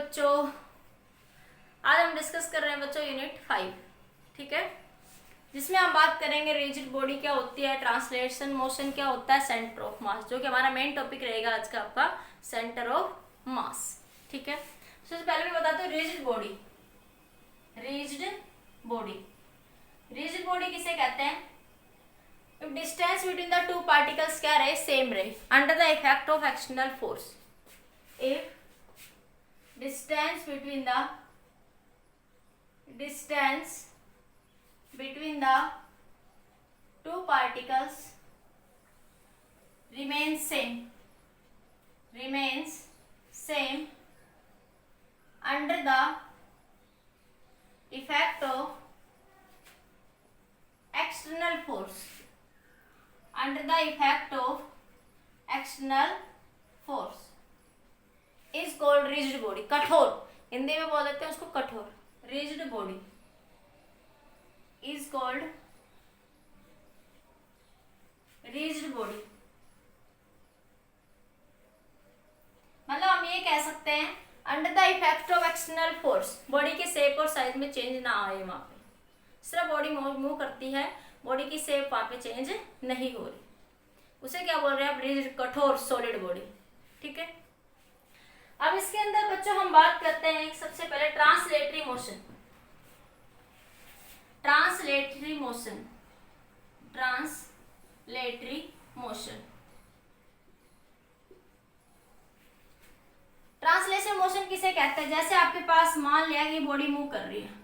बच्चों, आज हम डिस्कस कर रहे हैं बच्चों यूनिट 5, ठीक है, जिसमें हम बात करेंगे रिजिड बॉडी क्या होती है, ट्रांसलेशन मोशन क्या होता है, सेंटर ऑफ मास, जो कि हमारा मेन टॉपिक रहेगा आज का आपका सेंटर ऑफ मास। ठीक है, सबसे पहले मैं बताती हूँ रिजिड बॉडी। रिजिड बॉडी किसे कहते हैं? If distance between the two particles क्या रहे, सेम रहे, under the effect of external force. If distance between the two particles remains same under the effect of external force, is called rigid body. कठोर, हिंदी में बोल देते हैं उसको कठोर। Rigid body is called rigid body. मतलब हम ये कह सकते हैं under the effect of external force, body के शेप और साइज में चेंज ना आए, वहां पे सिर्फ बॉडी मूव करती है, बॉडी की शेप वहां पे चेंज नहीं हो रही, उसे क्या बोल रहे हैं आप? रिजिड, कठोर, सॉलिड बॉडी। ठीक है, अब इसके अंदर बच्चों हम बात करते हैं सबसे पहले translatory motion. Translatory translation motion किसे कहते हैं? जैसे आपके पास मान लिया कि बॉडी मूव कर रही है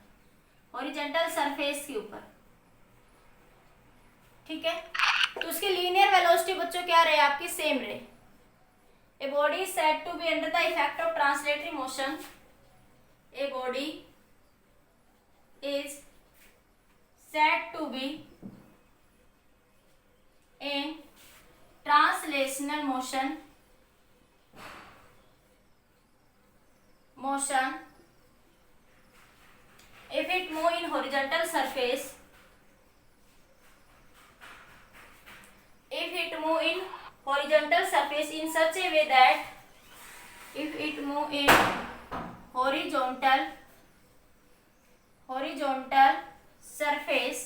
हॉरिजॉन्टल सरफेस के ऊपर, ठीक है, तो उसकी लीनियर वेलोसिटी बच्चों क्या रहे? आपकी सेम रहे। A body is said to be under the effect of translatory motion. A body is said to be in translational motion if it move in horizontal surface, in such a way that if it move in horizontal surface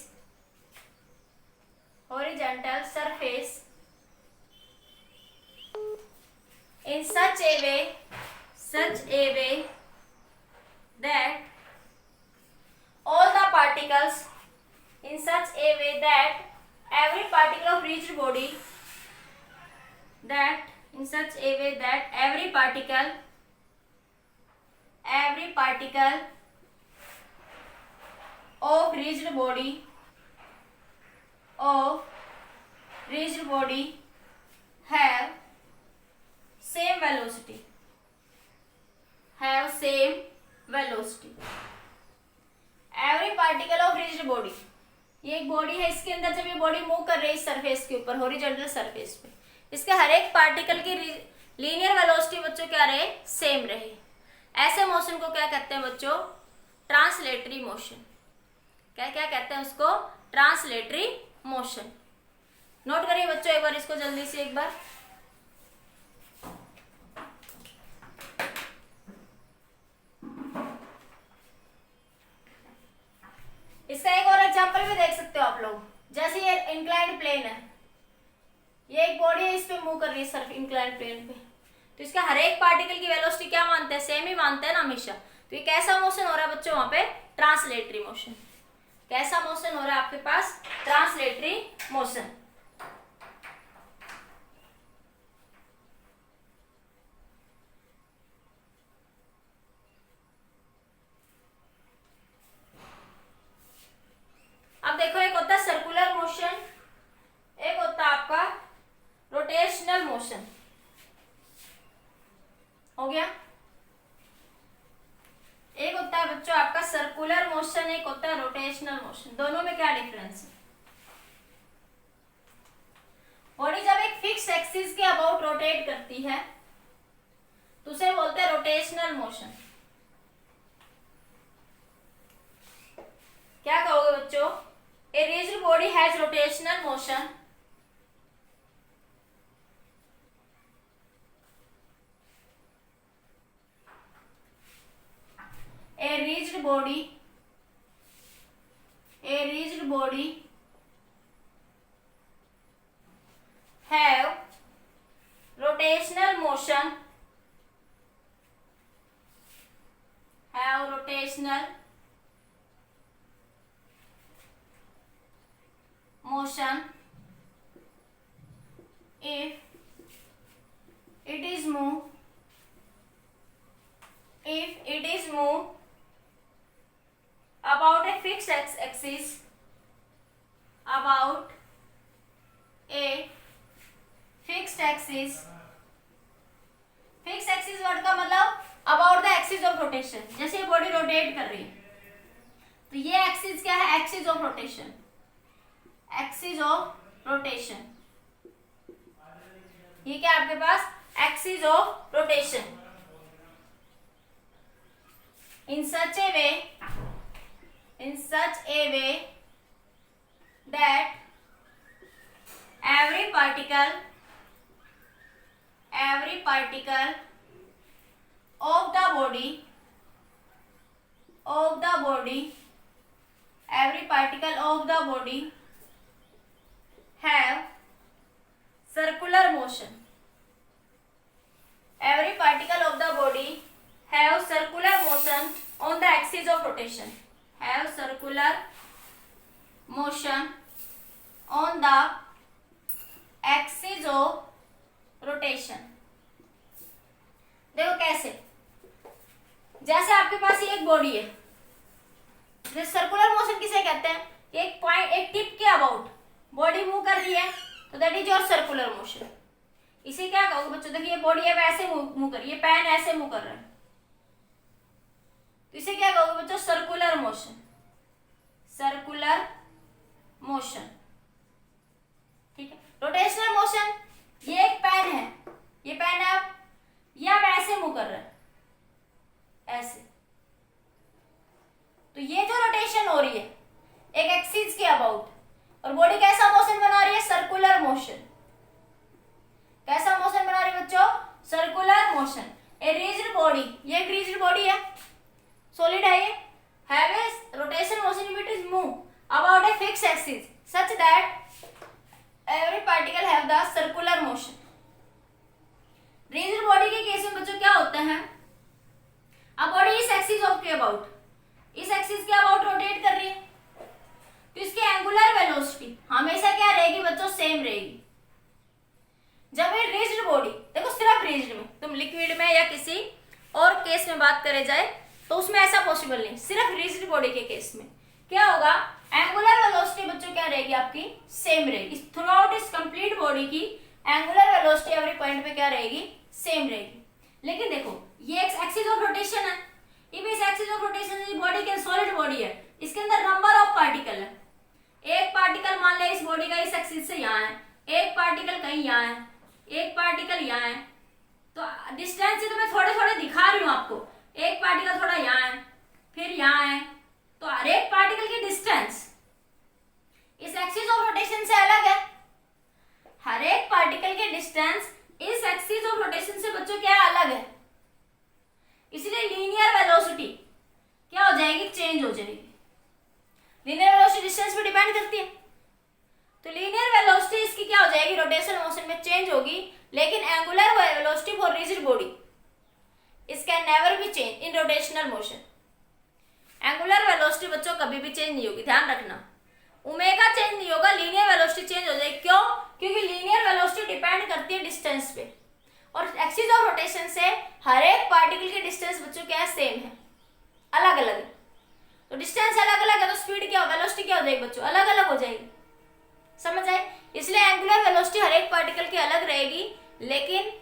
in such a way that all the particles, in such a way that every particle of rigid body, that in such a way that every particle of rigid body have same velocity. Every particle of rigid body, ये एक body है, इसके अंदर जब ये body move कर रही है सरफेस के ऊपर, हॉरिजॉन्टल सरफेस पे, इसके हर एक पार्टिकल की लीनियर वेलोसिटी बच्चों क्या रहे? सेम रहे। ऐसे मोशन को क्या कहते हैं बच्चों? Translatory motion. क्या कहते हैं उसको? Translatory motion. नोट करिए बच्चों एक बार इसको जल्दी से एक बार। इसका एक और एग्जांपल भी देख सकते हो आप लोग। जैसे ये इंक्लाइंड प्लेन है, ये एक बॉडी है, इस पे मूव कर रही है सर्फ इंक्लाइंड प्लेन पे, तो इसका हर एक पार्टिकल की वेलोसिटी क्या मानते हैं? सेम ही मानते हैं ना हमेशा। तो ये कैसा मोशन हो रहा है बच्चों वहां पे? Translatory motion. कैसा मोशन हो रहा है आपके पास? Translatory motion. अब देखो, एक होता है सर्कुलर मोशन, एक होता है आपका रोटेशनल मोशन। हो गया? एक होता है बच्चों आपका सर्कुलर मोशन, एक होता है रोटेशनल मोशन। दोनों में क्या डिफरेंस है? बॉडी जब एक फिक्स एक्सिस के अबाउट रोटेट करती है तो उसे बोलते हैं रोटेशनल मोशन। क्या कहोगे बच्चों? A rigid body has rotational motion body, a rigid body have rotational motion, if it is moved about a fixed axis, about a fixed axis. Fix axis word का मतलब about the axis of rotation. जैसे ये body rotate कर रही है तो ये axis क्या है, axis of rotation, axis of rotation. ये क्या है आपके पास, axis of rotation. in such a way that every particle of the body have circular motion. Every particle of the body have circular motion on the axis of rotation. Have circular motion on the axis of rotation. देखो कैसे, जैसे आपके पास ये एक body है, circular motion किसे कहते हैं, एक पॉइंट, एक टिप के अबाउट बॉडी मूव कर रही है तो that is your circular motion. इसे क्या कहोगे बच्चों, देखिए ये बॉडी है वैसे मूव कर रही है, पेन ऐसे मूव कर रहा है तो इसे क्या कहोगे बच्चों, सर्कुलर मोशन, सर्कुलर मोशन। ठीक है, रोटेशनल मोशन, ये एक पेन है, ये पेन आप या ऐसे मूव कर रहा है ऐसे, तो ये जो रोटेशन हो रही है एक एक्सिस के अबाउट, और बॉडी कैसा मोशन बना रही है, सर्कुलर मोशन। कैसा मोशन बना रही है बच्चों, circular motion. A rigid body, ये एक रिजिड बॉडी है, सॉलिड है, ये have a rotation motion it is move about a fix axis such that every particle have the circular motion. Rigid body के केस में बच्चों क्या होता है, अब बॉडी इस एक्सिस ऑफ के अबाउट, इस एक्सिस के अबाउट रोटेट कर रही है तो इसकी एंगुलर वेलोसिटी हमेशा क्या रहेगी बच्चों, सेम रहेगी। जब ये रिजिड बॉडी, देखो सिर्फ रिजिड में, तुम लिक्विड में या किसी और केस में बात करे जाए तो उसमें ऐसा पॉसिबल नहीं, सिर्फ रिजिड बॉडी के केस में क्या होगा, एंगुलर वेलोसिटी बच्चों क्या रहेगी आपकी, सेम रहेगी। थ्रू आउट इस कंप्लीट बॉडी की एंगुलर वेलोसिटी एवरी पॉइंट पे क्या रहेगी, सेम रहेगी। लेकिन देखो ये एक्सिस ऑफ रोटेशन है, ये इस एक्सिस ऑफ रोटेशन बॉडी के सॉलिड बॉडी है, इसके अंदर नंबर ऑफ पार्टिकल है। एक पार्टिकल मान ले इस बॉडी का इस एक्सिस से यहाँ है, एक पार्टिकल कहीं यहाँ है, एक पार्टिकल यहाँ है, तो डिस्टेंस से तो मैं थोड़े थोड़े दिखा रही हूँ आपको, एक पार्टिकल थोड़ा यहाँ है फिर यहाँ है, तो हर एक पार्टिकल की डिस्टेंस इस एक्सिस ऑफ रोटेशन से अलग है। हर एक पार्टिकल की डिस्टेंस इस एक्सिस ऑफ रोटेशन से बच्चों क्या अलग है, इसलिए लीनियर वेलोसिटी क्या हो जाएगी, चेंज हो जाएगी। लीनियर वेलोसिटी डिस्टेंस पे डिपेंड करती है, तो लीनियर वेलोसिटी इसकी क्या हो जाएगी, रोटेशनल मोशन में चेंज होगी। लेकिन angular velocity for rigid body it can never be change in rotational motion. Angular velocity बच्चों कभी भी चेंज नहीं होगी, ध्यान रखना। ओमेगा चेंज नहीं होगा, लीनियर वेलोसिटी चेंज हो जाएगी। क्यों, क्योंकि लीनियर वेलोसिटी डिपेंड करती है डिस्टेंस पे, और एक्सिस ऑफ रोटेशन से हर एक पार्टिकल की डिस्टेंस बच्चों क्या है, सेम है, अलग अलग है। तो डिस्टेंस अलग अलग है तो स्पीड क्या, वेलोसिटी क्या हो जाएगी बच्चों, अलग अलग हो जाएगी। समझ आए, इसलिए एंगुलर वेलोसिटी हर एक पार्टिकल की अलग रहेगी, लेकिन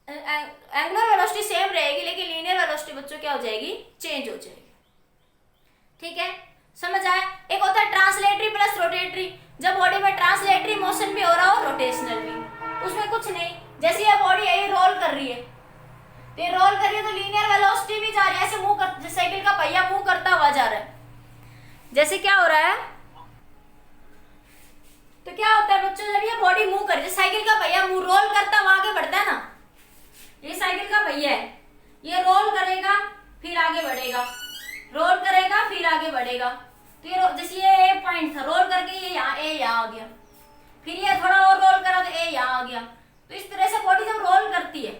एंगुलर वेलोसिटी सेम रहेगी, लेकिन लीनियर वेलोसिटी बच्चों क्या हो जाएगी, चेंज हो जाएगी। ठीक है, समझ आए। एक होता है ट्रांसलेटरी प्लस रोटेटरी, जब बॉडी में ट्रांसलेटरी मोशन भी हो रहा हो रोटेशनल भी, उसमें कुछ नहीं। जैसे ये बॉडी है, ये रोल कर रही है, तो ये रोल कर रही है तो लीनियर वेलोसिटी भी जा रही है, ऐसे मूव कर, साइकिल का पहिया मूव करता हुआ जा रहा है। जैसे क्या हो रहा है, तो क्या होता है बच्चों, जब ये बॉडी मूव कर रही है, साइकिल का पहिया मूव रोल करता हुआ आगे बढ़ता है ना, ये साइकिल का पहिया है, ये रोल करेगा फिर आगे बढ़ेगा, रोल करेगा फिर आगे बढ़ेगा। तो ये जैसे ये पॉइंट था, रोल करके ये यहाँ आ गया, फिर ये थोड़ा और रोल करा तो ए यहाँ आ गया। तो इस तरह से बॉडी जब रोल करती है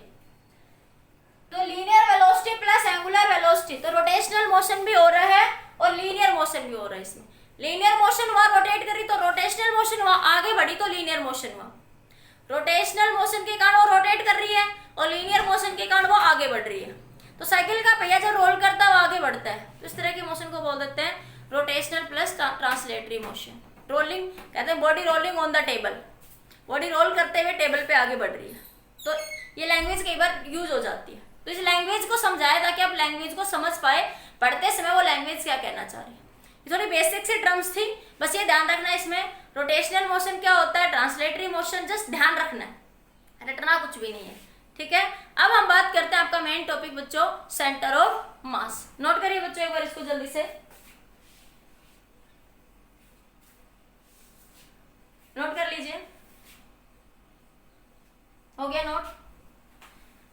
तो linear velocity plus angular velocity, तो रोटेशनल मोशन भी हो रहा है और लीनियर मोशन भी हो रहा है। इसमें लीनियर मोशन वहां रोटेट करी तो रोटेशनल मोशन वहां आगे बढ़ी तो लीनियर मोशन हुआ। रोटेशनल मोशन के कारण वो रोटेट कर रही है और लीनियर मोशन के कारण वो आगे बढ़ रही है। तो साइकिल का पहिया जब रोल करता है वो आगे बढ़ता है, तो इस तरह के मोशन को बोल देते हैं rotational plus translatory motion. Rolling कहते हैं body rolling on the table, body roll करते हुए टेबल पे आगे बढ़ रही है। तो ये लैंग्वेज कई बार यूज हो जाती है, तो इस लैंग्वेज को समझाया ताकि आप लैंग्वेज को समझ पाए, पढ़ते समय वो लैंग्वेज क्या कहना चाह रही है। ये थोड़ी बेसिक सी टर्म्स थी, बस ये ध्यान रखना है इसमें रोटेशनल मोशन क्या होता है, ट्रांसलेटरी मोशन जस्ट ध्यान रखना है, रटना कुछ भी नहीं है। ठीक है, अब हम बात करते हैं आपका मेन टॉपिक बच्चों, सेंटर ऑफ मास। नोट करिए बच्चों एक बार इसको जल्दी से, नोट कर लीजिए, हो गया नोट।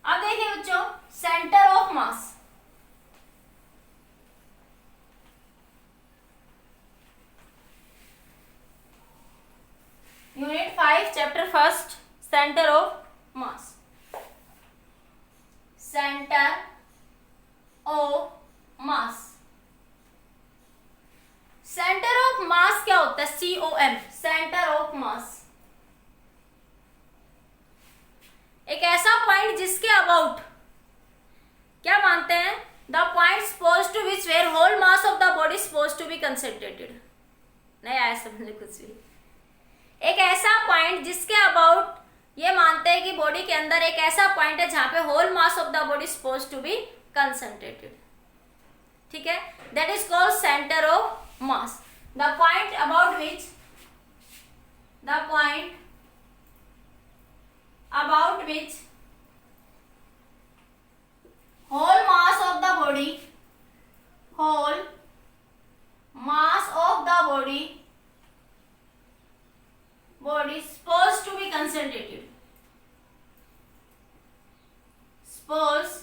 अब देखिए बच्चों centre of mass, unit 5 chapter 1 centre of mass. Centre of mass, centre of mass क्या होता है, COM, सेंटर ऑफ मास। एक ऐसा पॉइंट जिसके अबाउट क्या मानते हैं, the point suppose to which where whole mass of the body suppose to be concentrated. नहीं आया समझ कुछ भी। एक ऐसा पॉइंट जिसके अबाउट ये मानते हैं कि बॉडी के अंदर एक ऐसा पॉइंट है जहां पे whole mass of the body suppose to be concentrated. ठीक है, that is called centre of mass. The point about which, the point about which whole mass of the body, whole mass of the body supposed to be concentrated, supposed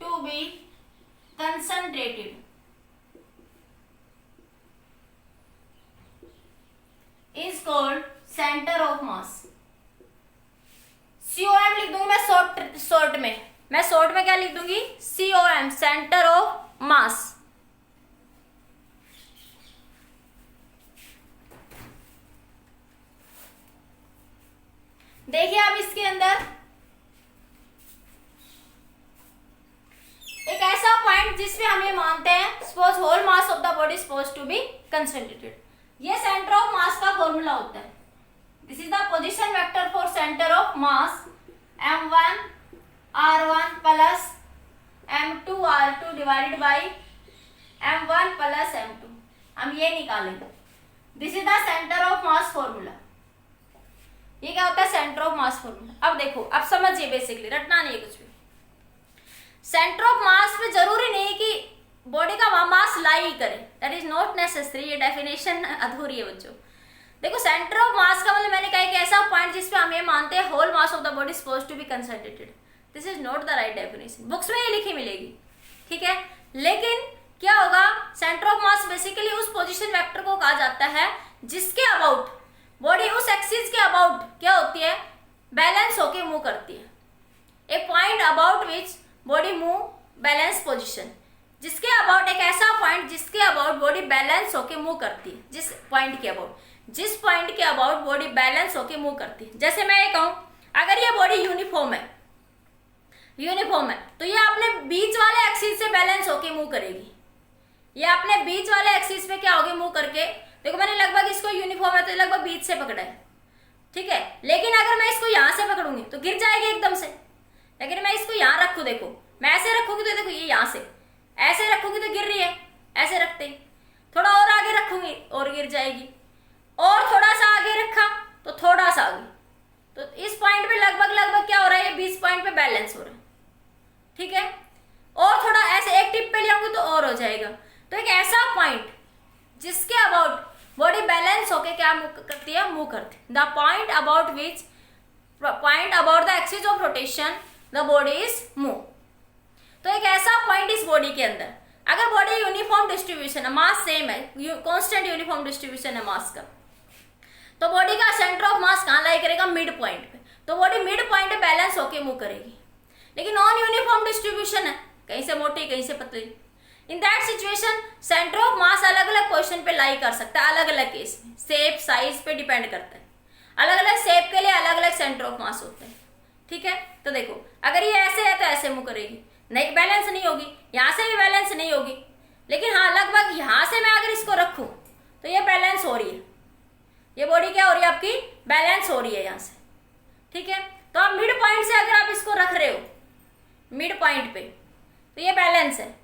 to be concentrated is called center of mass। COM लिख दूंगी मैं short में, मैं short में क्या लिख दूंगी, COM, centre of मास। देखिए आप इसके अंदर एक ऐसा पॉइंट जिसमें हम ये मानते हैं suppose whole mass of the body suppose to be concentrated, ये सेंटर ऑफ मास का फॉर्मूला होता है। This is the position vector for center of mass, m1 r1 plus m2 r2 divided by m1 plus m2, हम ये निकालेंगे। This is the center of mass formula। ये क्या होता है, सेंटर ऑफ मास फॉर्मूला। अब देखो, अब समझिए, बेसिकली रटना नहीं है कुछ भी। सेंटर ऑफ मास में जरूरी नहीं कि बॉडी का मास लाई करे, दैट इज नॉट नेसेसरी, ये डेफिनेशन अधूरी है बच्चों। देखो सेंटर ऑफ मास का मतलब मैंने कहा कि ऐसा पॉइंट जिसपे हम ये मानते हैं whole mass of the body suppose to be concentrated. This is not the right definition, books में ये लिखी मिलेगी। ठीक है, लेकिन क्या होगा, सेंटर ऑफ मास बेसिकली उस पोजीशन वेक्टर को कहा जाता है जिसके अबाउट बॉडी उस एक्सिस के अबाउट क्या होती है, बैलेंस होके मूव करती है। A point about which body move balance position, जिसके अबाउट एक ऐसा पॉइंट जिसके अबाउट बॉडी बैलेंस होके मूव करती है, जिस पॉइंट के अबाउट, जिस पॉइंट के अबाउट बॉडी बैलेंस होके मूव करती है। जैसे मैं ये कहूं, अगर ये बॉडी यूनिफॉर्म है, तो ये अपने बीच वाले एक्सिस से बैलेंस होके मूव करेगी। ये अपने बीच वाले एक्सिस पे क्या होगी, मूव करके, देखो मैंने लगभग इसको यूनिफॉर्म है तो लगभग बीच से पकड़ा है। ठीक है, लेकिन अगर मैं इसको यहां से पकड़ूंगी तो गिर जाएगी एकदम से। लेकिन मैं इसको यहां रखूं, देखो मैं ऐसे रखूंगी तो देखो ये यहां से, ऐसे रखूंगी तो गिर रही है, ऐसे रखते ही थोड़ा और आगे रखूंगी और गिर जाएगी, और थोड़ा सा आगे रखा तो थोड़ा सा आगे, तो इस पॉइंट पे लगभग क्या हो रहा है, ये 20 पॉइंट पे बैलेंस हो रहा है। ठीक है, और थोड़ा ऐसे एक टिप पे ले आऊंगी तो और हो जाएगा। तो एक ऐसा पॉइंट जिसके अबाउट बॉडी बैलेंस होके क्या मूव करती है, मूव करती है। The point about which point about the axis of rotation the body is move. तो एक ऐसा पॉइंट इस बॉडी के अंदर, अगर बॉडी यूनिफॉर्म यूनिफॉर्म डिस्ट्रीब्यूशन है, मास सेम है, कांस्टेंट यूनिफॉर्म डिस्ट्रीब्यूशन है मास का। तो बॉडी का सेंटर ऑफ मास कहाँ लाई करेगा? मिड पॉइंट पे। तो बॉडी मिड पॉइंट पे बैलेंस होके मूव करेगी। लेकिन नॉन यूनिफॉर्म डिस्ट्रीब्यूशन है, कहीं से मोटी कहीं से पतली। In that situation centre of मास अलग अलग पोजिशन पे लाई कर सकता है, अलग अलग केस में, शेप साइज पे डिपेंड करता है। अलग अलग शेप के लिए अलग अलग सेंटर ऑफ मास होते हैं, ठीक है। तो देखो अगर ये ऐसे है तो ऐसे मूव करेगी, नहीं बैलेंस नहीं होगी, यहाँ से भी बैलेंस नहीं होगी। लेकिन हाँ लगभग यहाँ से मैं अगर इसको रखूँ तो ये बैलेंस हो रही है, ये बॉडी क्या हो रही है आपकी? बैलेंस हो रही है यहाँ से, ठीक है। तो आप मिड पॉइंट से अगर आप इसको रख रहे हो मिड पॉइंट पे तो ये बैलेंस है।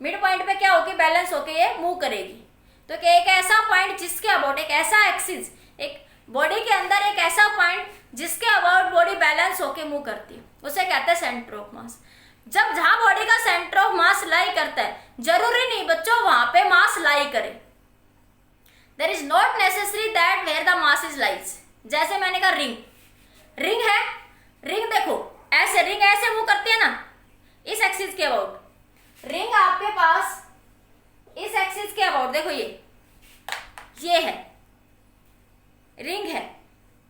मिड पॉइंट पे क्या होगी? बैलेंस होके ये मूव करेगी। तो एक ऐसा पॉइंट जिसके अबाउट, एक ऐसा एक्सिस, एक बॉडी के अंदर एक ऐसा पॉइंट जिसके अबाउट बॉडी बैलेंस होके मूव करती है, उसे कहते हैं सेंटर ऑफ मास। जब जहां बॉडी का सेंटर ऑफ मास लाई करता है, जरूरी नहीं बच्चों वहां पे मास लाई करे। There is not necessary that where the mass is lies. जैसे मैंने कहा रिंग, रिंग है, रिंग देखो ऐसे, रिंग ऐसे मूव करती है ना इस एक्सिस के अबाउट। रिंग आपके पास इस एक्सिस के अबाउट, देखो ये है रिंग है,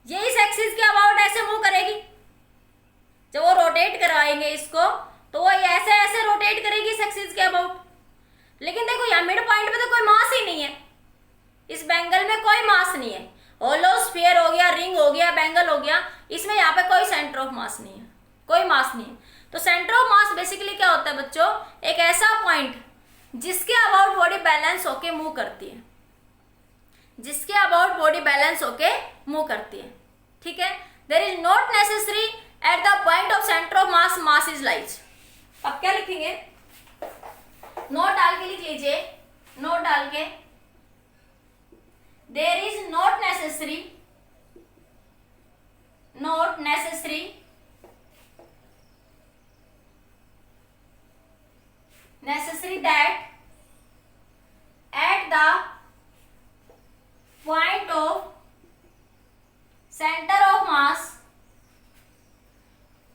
ये इस एक्सिस के अबाउट ऐसे मूव करेगी। जब वो रोटेट करवाएंगे इसको तो वो ऐसे ऐसे रोटेट करेगी इस एक्सिस के अबाउट। लेकिन देखो यहाँ मिड पॉइंट पे तो कोई मास ही नहीं है, इस बैंगल में कोई मास नहीं है। होलो स्फीयर हो गया, रिंग हो गया, बैंगल हो गया, इसमें यहाँ पे कोई सेंटर ऑफ मास नहीं है, कोई मास नहीं है। तो सेंटर ऑफ मास बेसिकली क्या होता है बच्चों? एक ऐसा पॉइंट जिसके अबाउट बॉडी बैलेंस होके मूव करती है, जिसके अबाउट बॉडी बैलेंस होके मूव करती है, ठीक है। There is not necessary at the point of centre of mass, mass is lies. अब क्या लिखेंगे? नोट डाल के लिख लीजिए, नोट डाल के, there is not necessary, not necessary necessary that at the point of center of mass,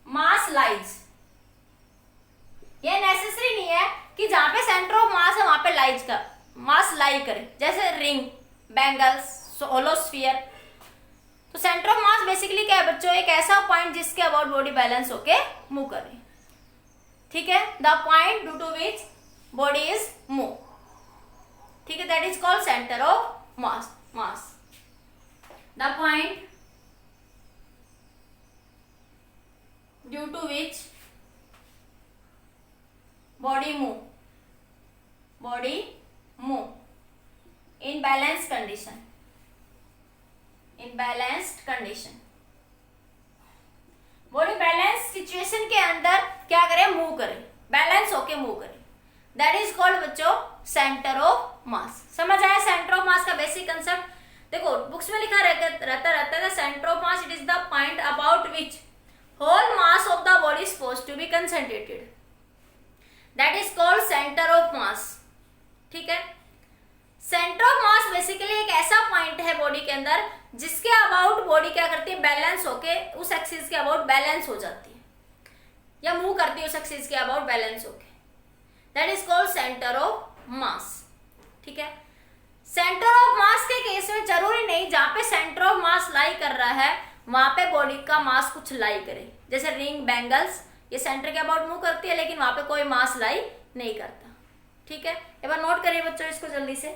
mass lies। ये नेसेसरी नहीं है कि जहां पे सेंटर ऑफ मास है वहां पे लाइज का मास लाई करे, जैसे रिंग, बैंगल्स, होलो स्फीयर। तो सेंटर ऑफ मास बेसिकली क्या है बच्चों? एक ऐसा पॉइंट जिसके अबाउट बॉडी बैलेंस होके मूव कर रही है, ठीक है। The point due to which body is move, ठीक है, that is called centre of mass, mass. The point due to which body move, body move in balance condition, in balanced condition. Body balance situation के अंदर क्या करे? Move करे, balance होके move करे, that is called बच्चों centre of मास। समझ आया सेंटर ऑफ मास का बेसिक कंसेप्ट? देखो बुक्स में लिखा रहता है centre of mass it is the point about which whole mass of the body is supposed to be concentrated, that is called centre of mass, ठीक है। Centre of mass basically एक ऐसा point है body के अंदर जिसके about body क्या करती है? बैलेंस होके उस एक्सिस के अबाउट बैलेंस हो जाती है या मूव करती है उस एक्सिस के अबाउट बैलेंस होके, that is called centre of mass, ठीक है। सेंटर ऑफ मास के केस में जरूरी नहीं जहां पे सेंटर ऑफ मास लाई कर रहा है वहां पे बॉडी का मास कुछ लाई करे, जैसे रिंग, बैंगल्स, ये सेंटर के अबाउट मूव करती है लेकिन वहां पे कोई मास लाई नहीं करता, ठीक है। एक बार नोट करिए बच्चों इसको जल्दी से,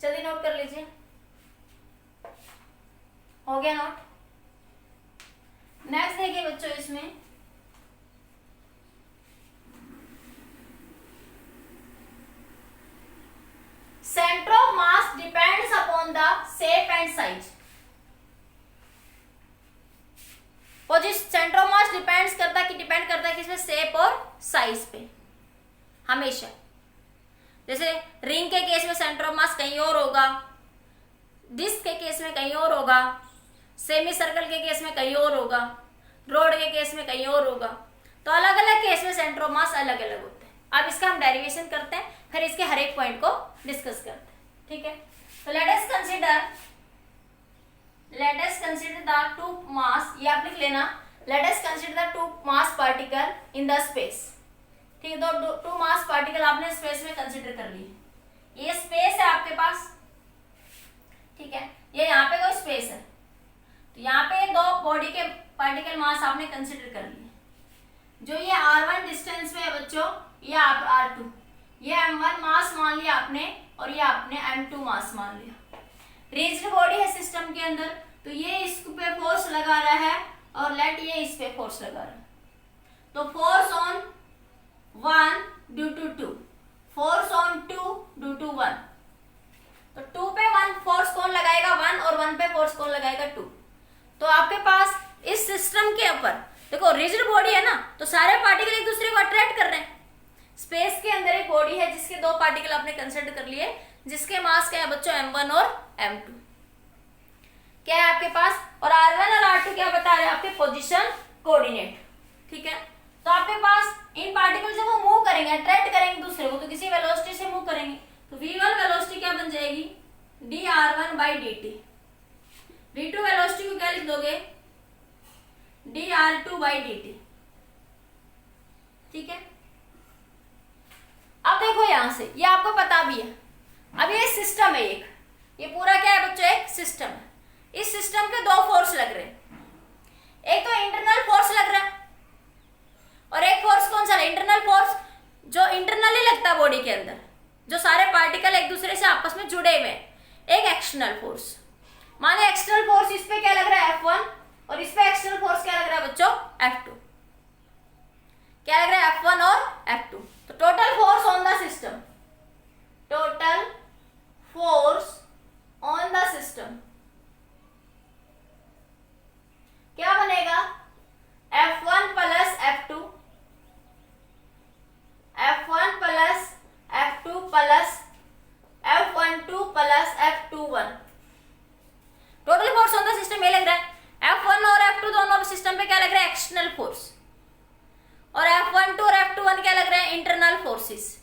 जल्दी नोट कर लीजिए। हो गया नोट? नेक्स्ट देखिए बच्चों, इसमें centre of mass depends upon the shape and size. Centre of mass depend करता है किसमें? शेप और साइज पे हमेशा। जैसे रिंग के केस में सेंटर ऑफ मास कहीं और होगा, डिस्क के केस में कहीं और होगा, सेमी सर्कल के केस में कहीं और होगा, रोड के केस में कहीं और होगा। तो अलग अलग केस में सेंटर ऑफ मास अलग अलग होते हैं। अब इसका हम डेरिवेशन करते हैं, फिर इसके हर एक पॉइंट को डिस्कस करते हैं, ठीक है। तो let us consider the two mass, ये आप लिख लेना, let us consider the two mass particle in the space. ठीक है, तो टू मास पार्टिकल आपने स्पेस में कंसीडर कर लिए। ये स्पेस है आपके पास, ठीक है, ये यहाँ पे कोई स्पेस है, तो यहाँ पे दो बॉडी के पार्टिकल मास आपने कंसीडर कर लिए। जो ये r1 डिस्टेंस में है बच्चों, ये आप r2, ये m1 मास मान लिया आपने और ये आपने m2 मास मान लिया। रिजिड बॉडी है सिस्टम के अंदर, तो ये इस पे फोर्स लगा रहा है और लेट ये इस पे फोर्स लगा रहा है। तो force on 1 due to 2, force on 2 due to 1। तो 2 पे 1 फोर्स कौन लगाएगा, 1, और 1 पे फोर्स कौन लगाएगा, 2। तो आपके पास इस सिस्टम के ऊपर देखो रिजिड बॉडी है ना, तो सारे पार्टिकल एक दूसरे को अट्रैक्ट कर रहे हैं। स्पेस के अंदर एक बॉडी है जिसके दो पार्टिकल आपने कंसिडर कर लिए, जिसके मास क्या है बच्चों, m1 और m2 क्या है आपके पास, और r1 और r2 क्या बता रहे हैं, आपके पोजीशन कोऑर्डिनेट। ठीक है, तो आपके पास इन पार्टिकल जब वो मूव करेंगे, अट्रैक्ट करेंगे दूसरे को, तो किसी वेलोसिटी से मूव करेंगे, तो v1 वेलोसिटी क्या बन जाएगी, dr1/dt। v2 वेलोसिटी को क्या लिख दोगे, dr2/dt। ठीक है, अब देखो यहां से, ये आपको पता भी है। अब ये सिस्टम है एक, ये पूरा क्या है बच्चों, एक सिस्टम है। इस सिस्टम के दो फोर्स लग रहे हैं, एक तो इंटरनल फोर्स लग रहा है और एक फोर्स कौन सा है, इंटरनल फोर्स जो इंटरनली लगता है बॉडी के अंदर, जो सारे पार्टिकल एक दूसरे से आपस में जुड़े हुए हैं। एक एक्सटर्नल फोर्स, माने एक्सटर्नल फोर्स इस पे क्या लग रहा है, F1, और इस पे एक्सटर्नल फोर्स क्या लग रहा है बच्चों, F2। क्या लग रहा है, F1 और F2। तो total force on the system, total force on the system क्या बनेगा, F1 plus F2, F1 plus F2 plus F12 plus F21। Total force on the system ये लग रहा है। F1 और F2 दोनों सिस्टम पे क्या लग रहा है, एक्सटर्नल फोर्स, और F12 और F21 क्या लग रहे हैं, internal forces.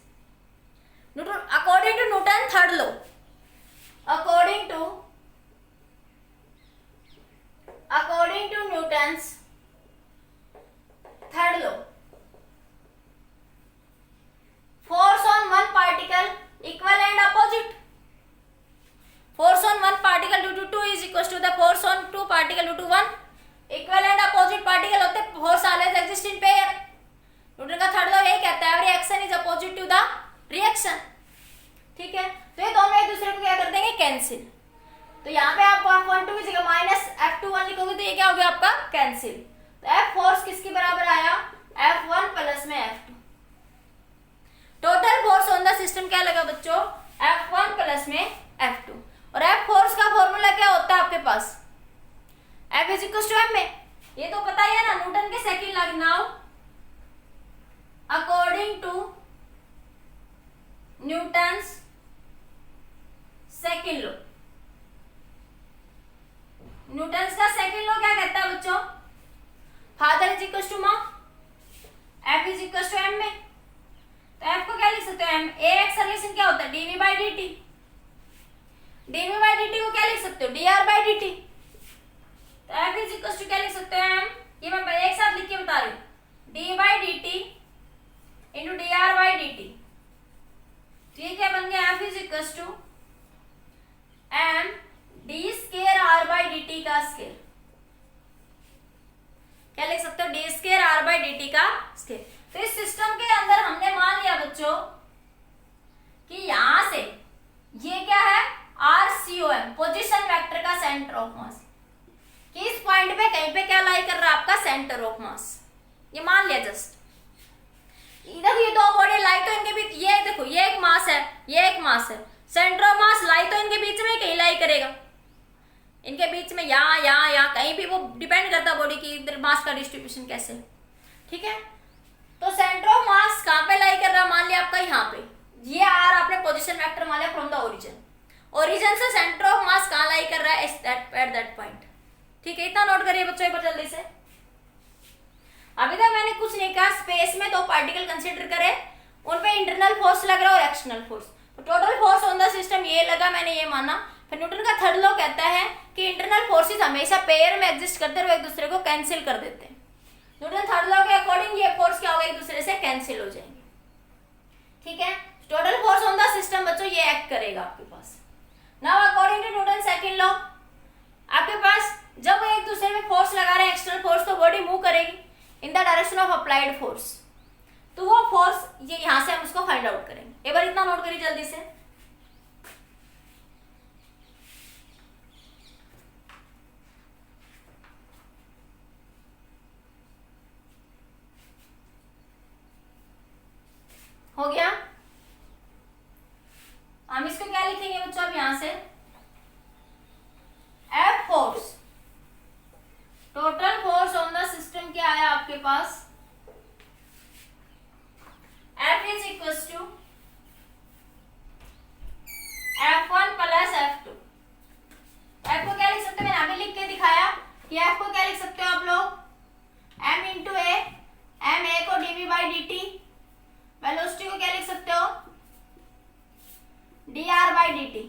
According to Newton third law, according to Newton's third law, force on one particle equal and opposite. Force on one particle due to 2 is equal to the force on 2 particle due to 1। Equal and opposite particle होते हैं, force always exist in pair. Newton का third law यही कहता है, every action is opposite to the reaction. ठीक है, तो ये दोनों एक दूसरे को क्या कर देंगे, कैंसिल। तो यहाँ पे आप F12 की जगह माइनस F21 लिखोगे तो ये क्या हो गया आपका, कैंसिल। तो F फोर्स किसके बराबर आया, F1 प्लस में F2। Total force on the system क्या लगा बच्चों, F1 प्लस में F2। और F फोर्स का फॉर्मूला क्या होता है आपके पास, F is equal to M में, ये तो पता ही है ना, न्यूटन के second law. Now according to Newton's second law, Newton's का सेकंड लॉ क्या कहता है बच्चों, फादर इज इक्वल टू माँ, F is equal to M में। तो F को क्या लिख सकते हो, M। A एक्सेलरेशन क्या होता है, dv/dt। dv/dt को क्या लिख सकते हो, dr/dt। तो F इज इक्वल टू क्या लिख सकते हो, M। ये मैं एक साथ लिख के बता रही हूँ, d/dt इंटू dr/dt। तो ये क्या बन गया, F is equal to M d square r/dt का स्क्वायर। क्या लिख सकते हो, d स्क्वायर r/dt का स्क्वायर। तो इस सिस्टम के अंदर हमने मान लिया बच्चों कि यहां से ये क्या है, RCOM, पोजीशन वेक्टर का सेंटर ऑफ मास, कि इस पॉइंट पे कहीं पे क्या लाई कर रहा है आपका सेंटर ऑफ मास, ये मान लिया जस्ट। इधर ये दो बॉडी लाई तो इनके बीच, ये देखो ये एक मास है, ये एक मास है, सेंटर ऑफ मास लाई तो इनके बीच में कहीं लाई करेगा, इनके बीच में यहाँ यहाँ यहाँ कहीं भी, वो डिपेंड करता है बॉडी की इधर मास का डिस्ट्रीब्यूशन कैसे। ठीक है, तो सेंटर ऑफ मास कहाँ पे लाई कर रहा है, मान लिया आपका यहाँ पे, ये आर आपने पोजीशन वेक्टर मान लिया फ्रॉम द ओरिजिन, ओरिजिन से सेंटर ऑफ मास कहाँ लाई कर रहा है, एट दैट पॉइंट। ठीक है, इतना नोट करिए बच्चों एक बार जल्दी से। अभी तक मैंने कुछ नहीं कहा, स्पेस में दो पार्टिकल कंसीडर करे, उन पे इंटरनल फोर्स लग रहा है और एक्सटर्नल फोर्स। तो total force on the system ये लगा, मैंने ये माना। फिर न्यूटन का थर्ड लॉ कहता है कि इंटरनल फोर्सेस हमेशा पेयर में एग्जिस्ट करते हैं और एक दूसरे को कैंसिल कर देते हैं। न्यूटन थर्ड लॉ के अकॉर्डिंग ये फोर्स क्या होगा, एक दूसरे से कैंसिल हो जाएंगे। ठीक है, total force on the system बच्चों ये एक्ट करेगा आपके पास। Now according to Newton second law, आपके पास जब एक दूसरे में फोर्स लगा रहे हैं एक्सटर्नल फोर्स, तो बॉडी मूव करेगी in the direction of applied force. तो वो फोर्स ये यहां से हम उसको फाइंड आउट करेंगे। एक बार इतना नोट करिए जल्दी से। हो गया, हम इसको क्या लिखेंगे बच्चों अब यहां से, F force, total force on the system क्या आया आपके पास, F is equal to F1 plus F2। F को क्या लिख सकते हैं, मैंने अभी लिख के दिखाया कि F को क्या लिख सकते हो आप लोग, M into A, M A को dv बाई dt, वेलोसिटी को क्या लिख सकते हो, dr by dt,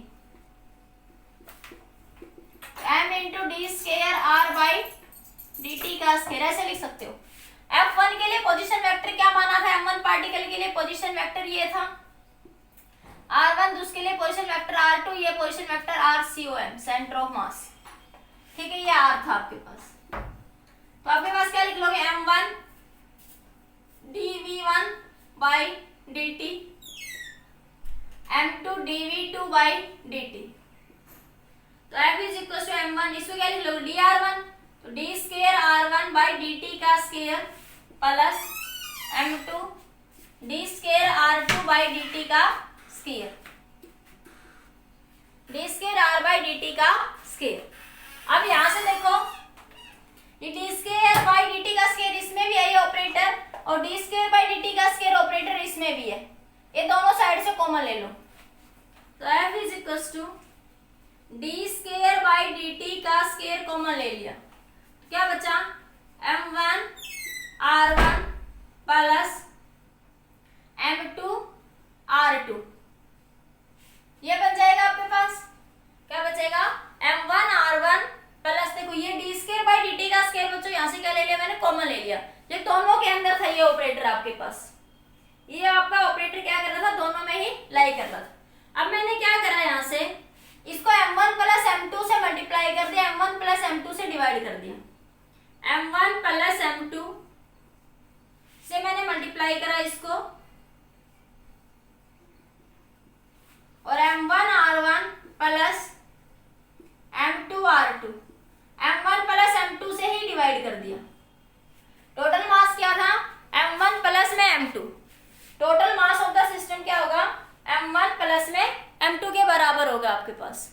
m into D square r by dt का स्केयर, ऐसे लिख सकते हो। F1 के लिए पोजीशन वेक्टर क्या माना था, M1 पार्टिकल के लिए पोजीशन वेक्टर ये था R1, दूसरे के लिए पोजीशन वेक्टर R2, ये position vector RCOM, centre of mass. ठीक है, ये R था आपके पास, तो आपके पास क्या लिख लोगे, M1 dv1 by dt, M2 dv2 by dt। तो F is equal to M1, इसको क्या लिख लोगे, dr1, तो D square R1 by dt का square plus M2 D square R2 by dt का square, D square R by dt का square. अब यहां से देखो, ये डी स्केयर बाई dt का स्केयर इसमें भी है ये ऑपरेटर, और डी स्केयर बाई dt का स्केयर ऑपरेटर इसमें भी है, ये दोनों साइड से कॉमन ले लो। तो F is equal to D square by dt का स्केयर कॉमन ले लिया, क्या बचा, M1 R1 plus M2 R2, ये बन जाएगा आपके पास, क्या बचेगा, M1 R1 प्लस, देखो ये डी स्केयर बाई dt का स्केयर बच्चों यहां से क्या ले लिया मैंने, कॉमन ले लिया, ये दोनों के अंदर था ये ऑपरेटर आपके पास, ये आपका ऑपरेटर क्या कर रहा था, दोनों में ही लाई कर रहा था। अब मैंने क्या करा यहां से, इसको M1 प्लस M2 से मल्टीप्लाई कर दिया, M1 प्लस M2 से डिवाइड कर दिया, M1 प्लस M2 से मैंने मल्टीप्लाई करा इसको, और M1 R1 plus M2 R2, M1 plus M2 से ही डिवाइड कर दिया। टोटल मास क्या था, M1 प्लस में M2, total mass of the system क्या होगा, M1 प्लस में M2 के बराबर होगा आपके पास।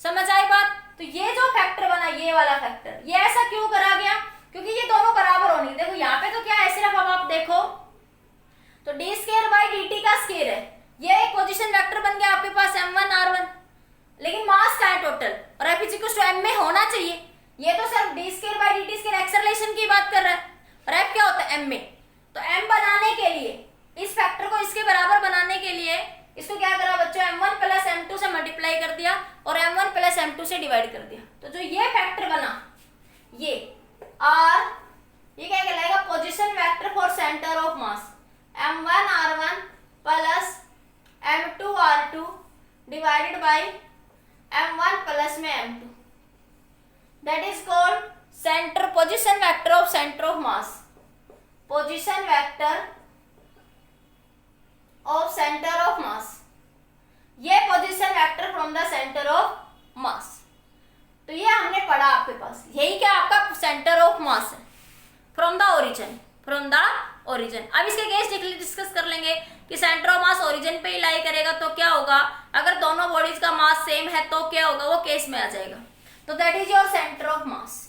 समझ आई बात। तो ये जो फैक्टर बना, ये वाला फैक्टर, ये ऐसा क्यों करा गया, क्योंकि ये दोनों बराबर होने। देखो यहाँ पे तो क्या है, सिर्फ अब आप देखो तो डी स्केयर बाई dt का स्केयर है, ये एक पोजीशन वेक्टर बन गया आपके पास M1 R1, लेकिन मास का है टोटल, और F is equal to M में होना चाहिए। ये तो सिर्फ D square by dt square acceleration की बात कर रहा है, और F क्या होता है, M में। तो M बनाने के लिए, इस फैक्टर को इसके बराबर बनाने के लिए इसको क्या करा बच्चों, M1 प्लस M2 से मल्टीप्लाई कर दिया और M1 प्लस M2 से डिवाइड कर दिया। तो जो ये फैक्टर बना, ये R, ये क्या कहलाएगा, position vector for centre of mass, M1 R1 plus M2 R2 divided by M1 plus में M2, that is called centre, position vector of centre of mass, position vector of centre of mass, ये position vector from the centre of mass. तो ये हमने पढ़ा आपके पास, यही क्या आपका सेंटर ऑफ मास है, from the origin, from the origin. अब इसके केस डिस्कस कर लेंगे कि सेंटर ऑफ मास ओरिजिन पे ही लाई करेगा तो क्या होगा, अगर दोनों बॉडीज का मास सेम है तो क्या होगा, वो केस में आ जाएगा। तो that is your centre of mass.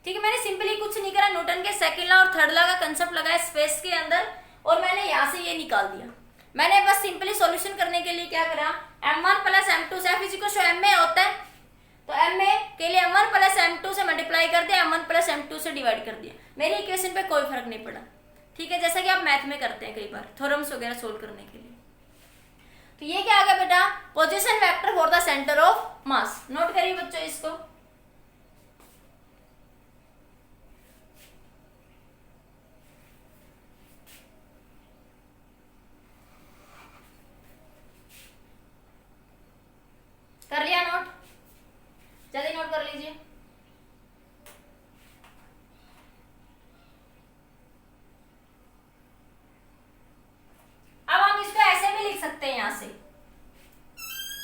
ठीक है, मैंने सिंपली कुछ नहीं करा, न्यूटन के सेकंड लॉ और थर्ड लॉ का कंसेप्ट लगाया स्पेस के अंदर, और मैंने यहाँ से ये निकाल दिया। मैंने बस सिंपली सॉल्यूशन करने के लिए क्या करा, M1 प्लस M2 से F is equal to M में होता है, तो M में के लिए M1 प्लस M2 से मल्टीप्लाई कर दिया, M1 प्लस M2 से डिवाइड कर दिया। मेरी इक्वेशन पे कोई फर्क नहीं पड़ा। ठीक है, जैसा कि आप मैथ में करते हैं कई बार थ्योरम्स वगैरह सोल्व करने के लिए। तो ये क्या आ गया बेटा, position vector for the centre of mass. Note करिए बच्चों इसको।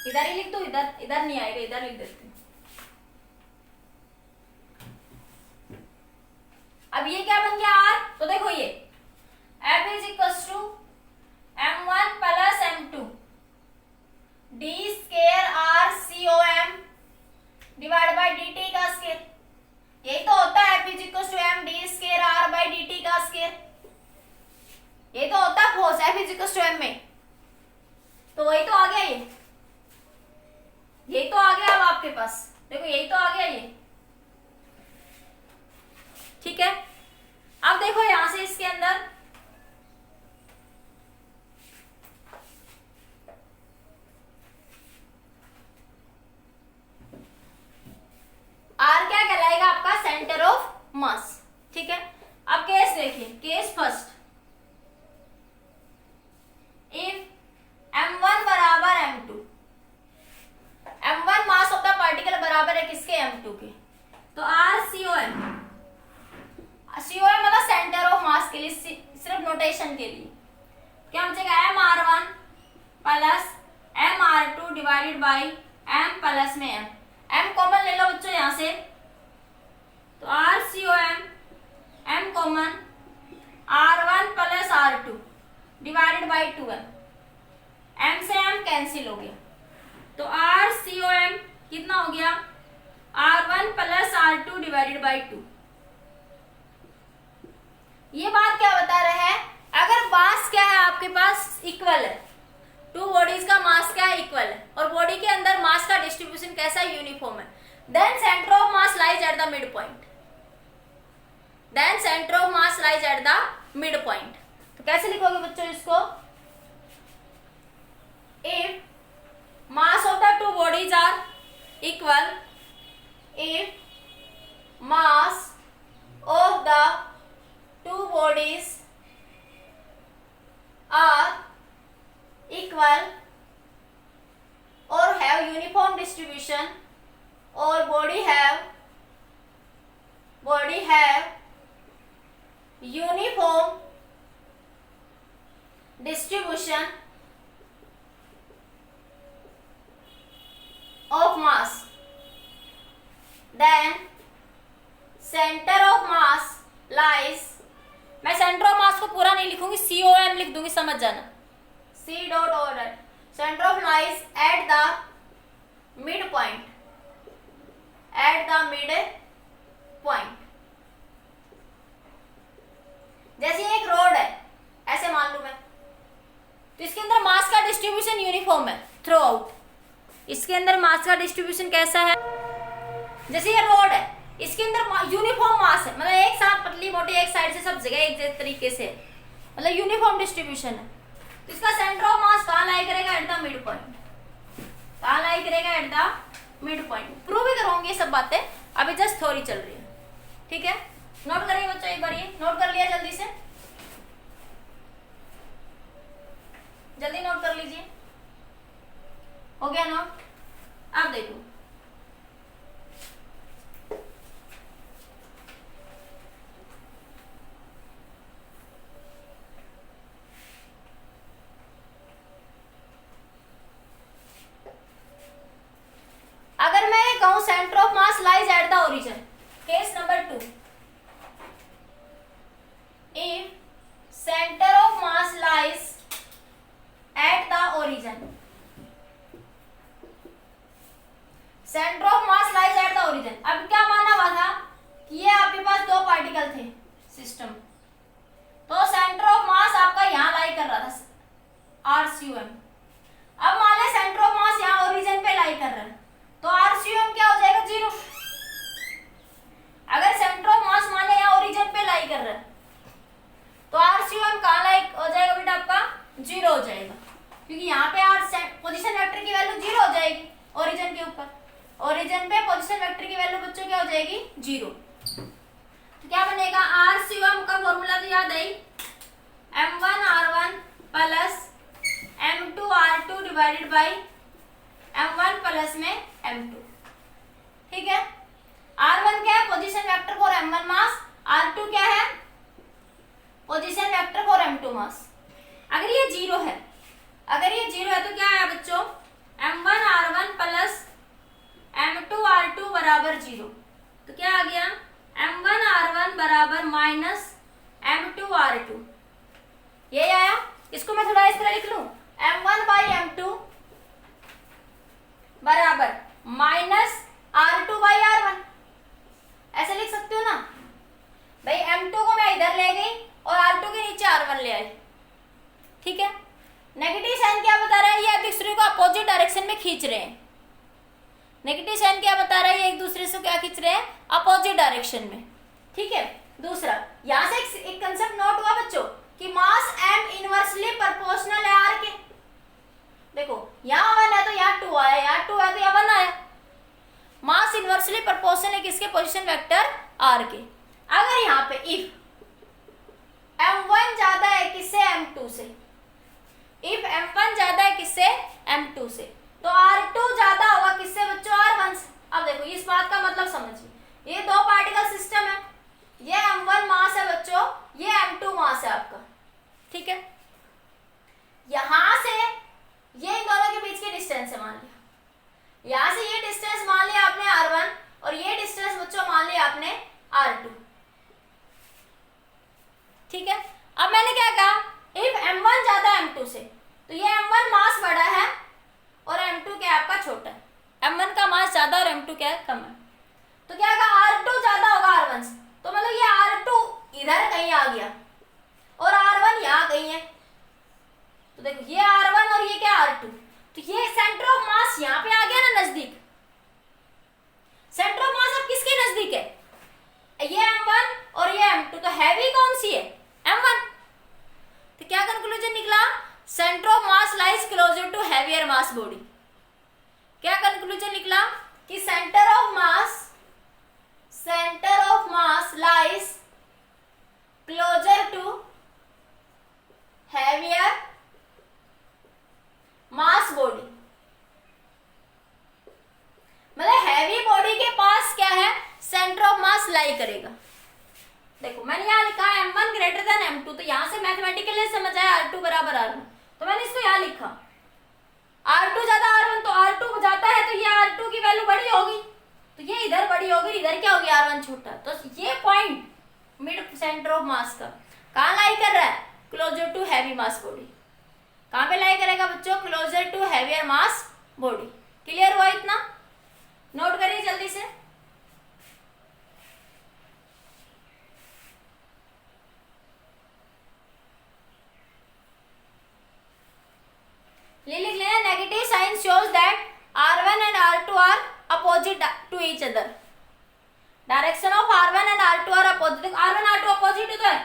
इधर ही लिख दो, इधर इधर नहीं आएगा, इधर लिख देती हूँ। अब ये क्या बन गया R, तो देखो ये F is equal to m1 plus m2 d square R COM divide by dt का स्केयर। यही तो होता है F is equal to m d square R by dt का स्केयर। यही तो होता है force F is equal to m में, तो वही तो आ गया ये, यही तो आ गया अब आपके पास, देखो यही तो आ गया ये, ठीक है। अब देखो यहां से इसके अंदर R क्या कहलाएगा आपका, सेंटर ऑफ मास, ठीक है। अब केस देखिए, केस फर्स्ट, इफ m1 बराबर m2, m1 mass of the particle बराबर है किसके, m2 के, तो RCOM, COM मतलब सेंटर ऑफ मास के लिए, सिर्फ नोटेशन के लिए क्या हो जाएगा, mr1 plus mr2 divided by m plus में m कॉमन ले लो बच्चों यहां से, तो RCOM m common r1 plus r2 divided by 2m, m से m कैंसिल हो गया, तो RCOM कितना हो गया, r1 plus r2 divided by 2। ये बात क्या बता रहा है, अगर मास क्या है आपके पास, इक्वल है, टू बॉडीज का मास क्या है, इक्वल है, और बॉडी के अंदर मास का डिस्ट्रीब्यूशन कैसा है, यूनिफॉर्म है, then centre of mass lies at the mid point, then centre of mass lies at the mid point. तो कैसे लिखोगे बच्चों इसको, if mass of the two bodies are equal, if mass of the two bodies are equal or have uniform distribution, or body have uniform distribution of mass, then center of mass lies, मैं centre of मास को पूरा नहीं लिखूंगी, COM लिख दूंगी, समझ जाना, C dot और centre of lies at the mid point, eight the mid point. जैसे एक रोड है ऐसे मान लू मैं, तो इसके अंदर मास का डिस्ट्रीब्यूशन यूनिफॉर्म है थ्रू आउट, इसके अंदर मास का डिस्ट्रीब्यूशन कैसा है, जैसे ये रोड है इसके अंदर यूनिफॉर्म मास है, मतलब एक साथ पतली मोटी एक साइड से सब जगह एक तरीके से, मतलब यूनिफॉर्म डिस्ट्रीब्यूशन है। तो इसका सेंटर ऑफ मास कहाँ लाई करेगा, एट द मिड पॉइंट, कहाँ लाई करेगा, eight the mid point. Prove भी करूंगी ये सब बातें, अभी जस्ट थ्योरी चल रही है, ठीक है। नोट करिए बच्चों, एक बार ये नोट कर लिया, जल्दी से जल्दी नोट कर लीजिए, हो गया नोट। अब देखो अगर मैं ये कहूं centre of mass lies at the origin, case number 2, if centre of mass lies at the origin, centre of mass lies at the origin. अब क्या माना हुआ था कि ये आपके पास दो पार्टिकल थे सिस्टम, तो सेंटर ऑफ मास आपका यहां लाई कर रहा था RCOM। अब मान ले सेंटर ऑफ मास यहां ओरिजिन पे लाई कर रहा है, तो RCOM क्या हो जाएगा, 0। अगर सेंटर ऑफ मास मान ले यहाँ ओरिजिन पे लाई कर रहा है, तो RCOM कहाँ लाई हो जाएगा बेटा आपका, 0 हो जाएगा, क्योंकि यहाँ पे पोजीशन वेक्टर की वैल्यू 0 हो जाएगी ओरिजिन के ऊपर, ओरिजिन पे पोजीशन वेक्टर की वैल्यू बच्चों क्या हो जाएगी, 0। तो क्या बनेगा, RCOM का फॉर्मूला तो याद है, m1r1 plus m2r2 divided by m1 plus में m2, ठीक है। r1 क्या है, position vector for m1 mass, r2 क्या है, पोजीशन वेक्टर फॉर m2 मास। अगर ये 0 है, अगर ये 0 है तो क्या है बच्चों, M1R1 प्लस M2R2 बराबर 0। तो क्या आ गया, M1R1 बराबर माइनस M2R2, ये आया। इसको मैं थोड़ा इस तरह लिख लूं, M1/M2 बराबर माइनस R2/R1, ऐसे लिख सकते हो ना भाई। M2 को मैं इधर ले गई और R2 के नीचे R1 ले आई, ठीक है। नेगेटिव साइन क्या बता रहा है, ये एक दूसरे को अपोजिट डायरेक्शन में खींच रहे हैं। नेगेटिव साइन क्या बता रहा है, ये एक दूसरे से क्या खींच रहे हैं, अपोजिट डायरेक्शन में, ठीक है। दूसरा, यहां से एक कंसेप्ट नोट हुआ बच्चों कि मास M इनवर्सली प्रोपोर्शनल है R के। देखो यहाँ 1 है तो यहाँ 2 आया, यहाँ 2 है तो यहाँ 1 आया। मास इनवर्सली प्रोपोर्शनल है किसके, पोजीशन वेक्टर R के। अगर यहाँ पे इफ M1 ज्यादा है किससे, M2 से, इफ M1 ज्यादा है किससे, M2 से, तो R2 ज्यादा होगा किससे बच्चों, R1 से। अब देखो इस बात का मतलब समझिए, ये दो पार्टिकल सिस्टम है, ये M1 मास है बच्चों, ये M2 मास है आपका, ठीक है। यहां से ये इन दोनों के बीच की डिस्टेंस है, मान लिया यहां से ये डिस्टेंस मान लिया आपने R1 और ये डिस्टेंस बच्चों मान लिया आपने R2, ठीक है। अब मैंने क्या कहा, इफ M1 ज्यादा है M2 से, तो ये M1 मास बड़ा है और M2 क्या है आपका छोटा है। M1 का मास ज्यादा और M2 क्या है, कम है। तो क्या कहा, R2 ज्यादा होगा R1 से, तो मतलब ये R2 इधर कहीं आ गया और R1 यहाँ कहीं है। तो देखो ये R1 और ये क्या R2, तो ये सेंटर ऑफ मास यहाँ पे आ गया ना नजदीक। सेंटर ऑफ मास अब किसके नजदीक है, ये M1 और ये M2, तो हैवी कौन सी है, M1। तो क्या कंक्लूजन निकला, centre of mass lies closer to heavier mass body. क्या कंक्लूजन निकला कि centre of mass lies closer to heavier mass body. मतलब हैवी बॉडी के पास क्या है, सेंटर ऑफ मास लाई करेगा। देखो मैंने यहाँ लिखा है M1 ग्रेटर देन M2, तो यहां से मैथमेटिकली समझ आया R2 बराबर R1, तो मैंने इसको यहाँ लिखा। R2 ज्यादा R1, तो R2 जाता है तो ये R2 की वैल्यू बड़ी होगी, तो ये इधर बड़ी होगी, इधर क्या होगी R1 छोटा। तो ये point mid centre of mass का कहाँ लाई कर रहा है, closer to heavy mass body. कहाँ पे लाई करेगा बच्चों, closer to heavier mass body. Clear हुआ इतना, नोट करिए जल्दी से। लिख लेना, negative sign shows that R1 and R2 are opposite to each other. Direction of R1 and R2 are opposite. R1 R2 opposite तो है,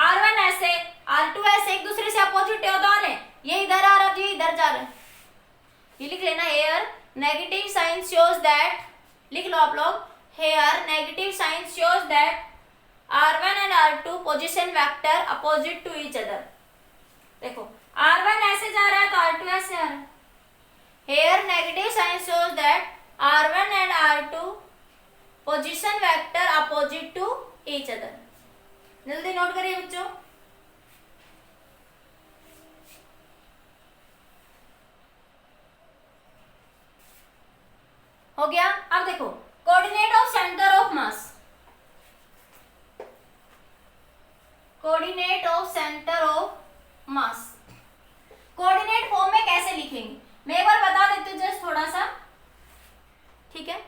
R1 ऐसे R2 ऐसे एक दूसरे से अपोजिट है, तो ये इधर आ रहा है, ये इधर जा रहा है। ये लिख लेना, here negative sign shows that, लिख लो आप लोग, here negative sign shows that R1 and R2 position vector opposite to each other. देखो R1 ऐसे जा रहा है तो R2 ऐसे आ रहा है। Here negative sign shows that R1 and R2 position vector opposite to each other. जल्दी नोट करिए बच्चों। हो गया। अब देखो coordinate of centre of mass, coordinate of centre of mass coordinate form में कैसे लिखेंगे, मैं एक बार बता देती हूँ जस्ट थोड़ा सा, ठीक है।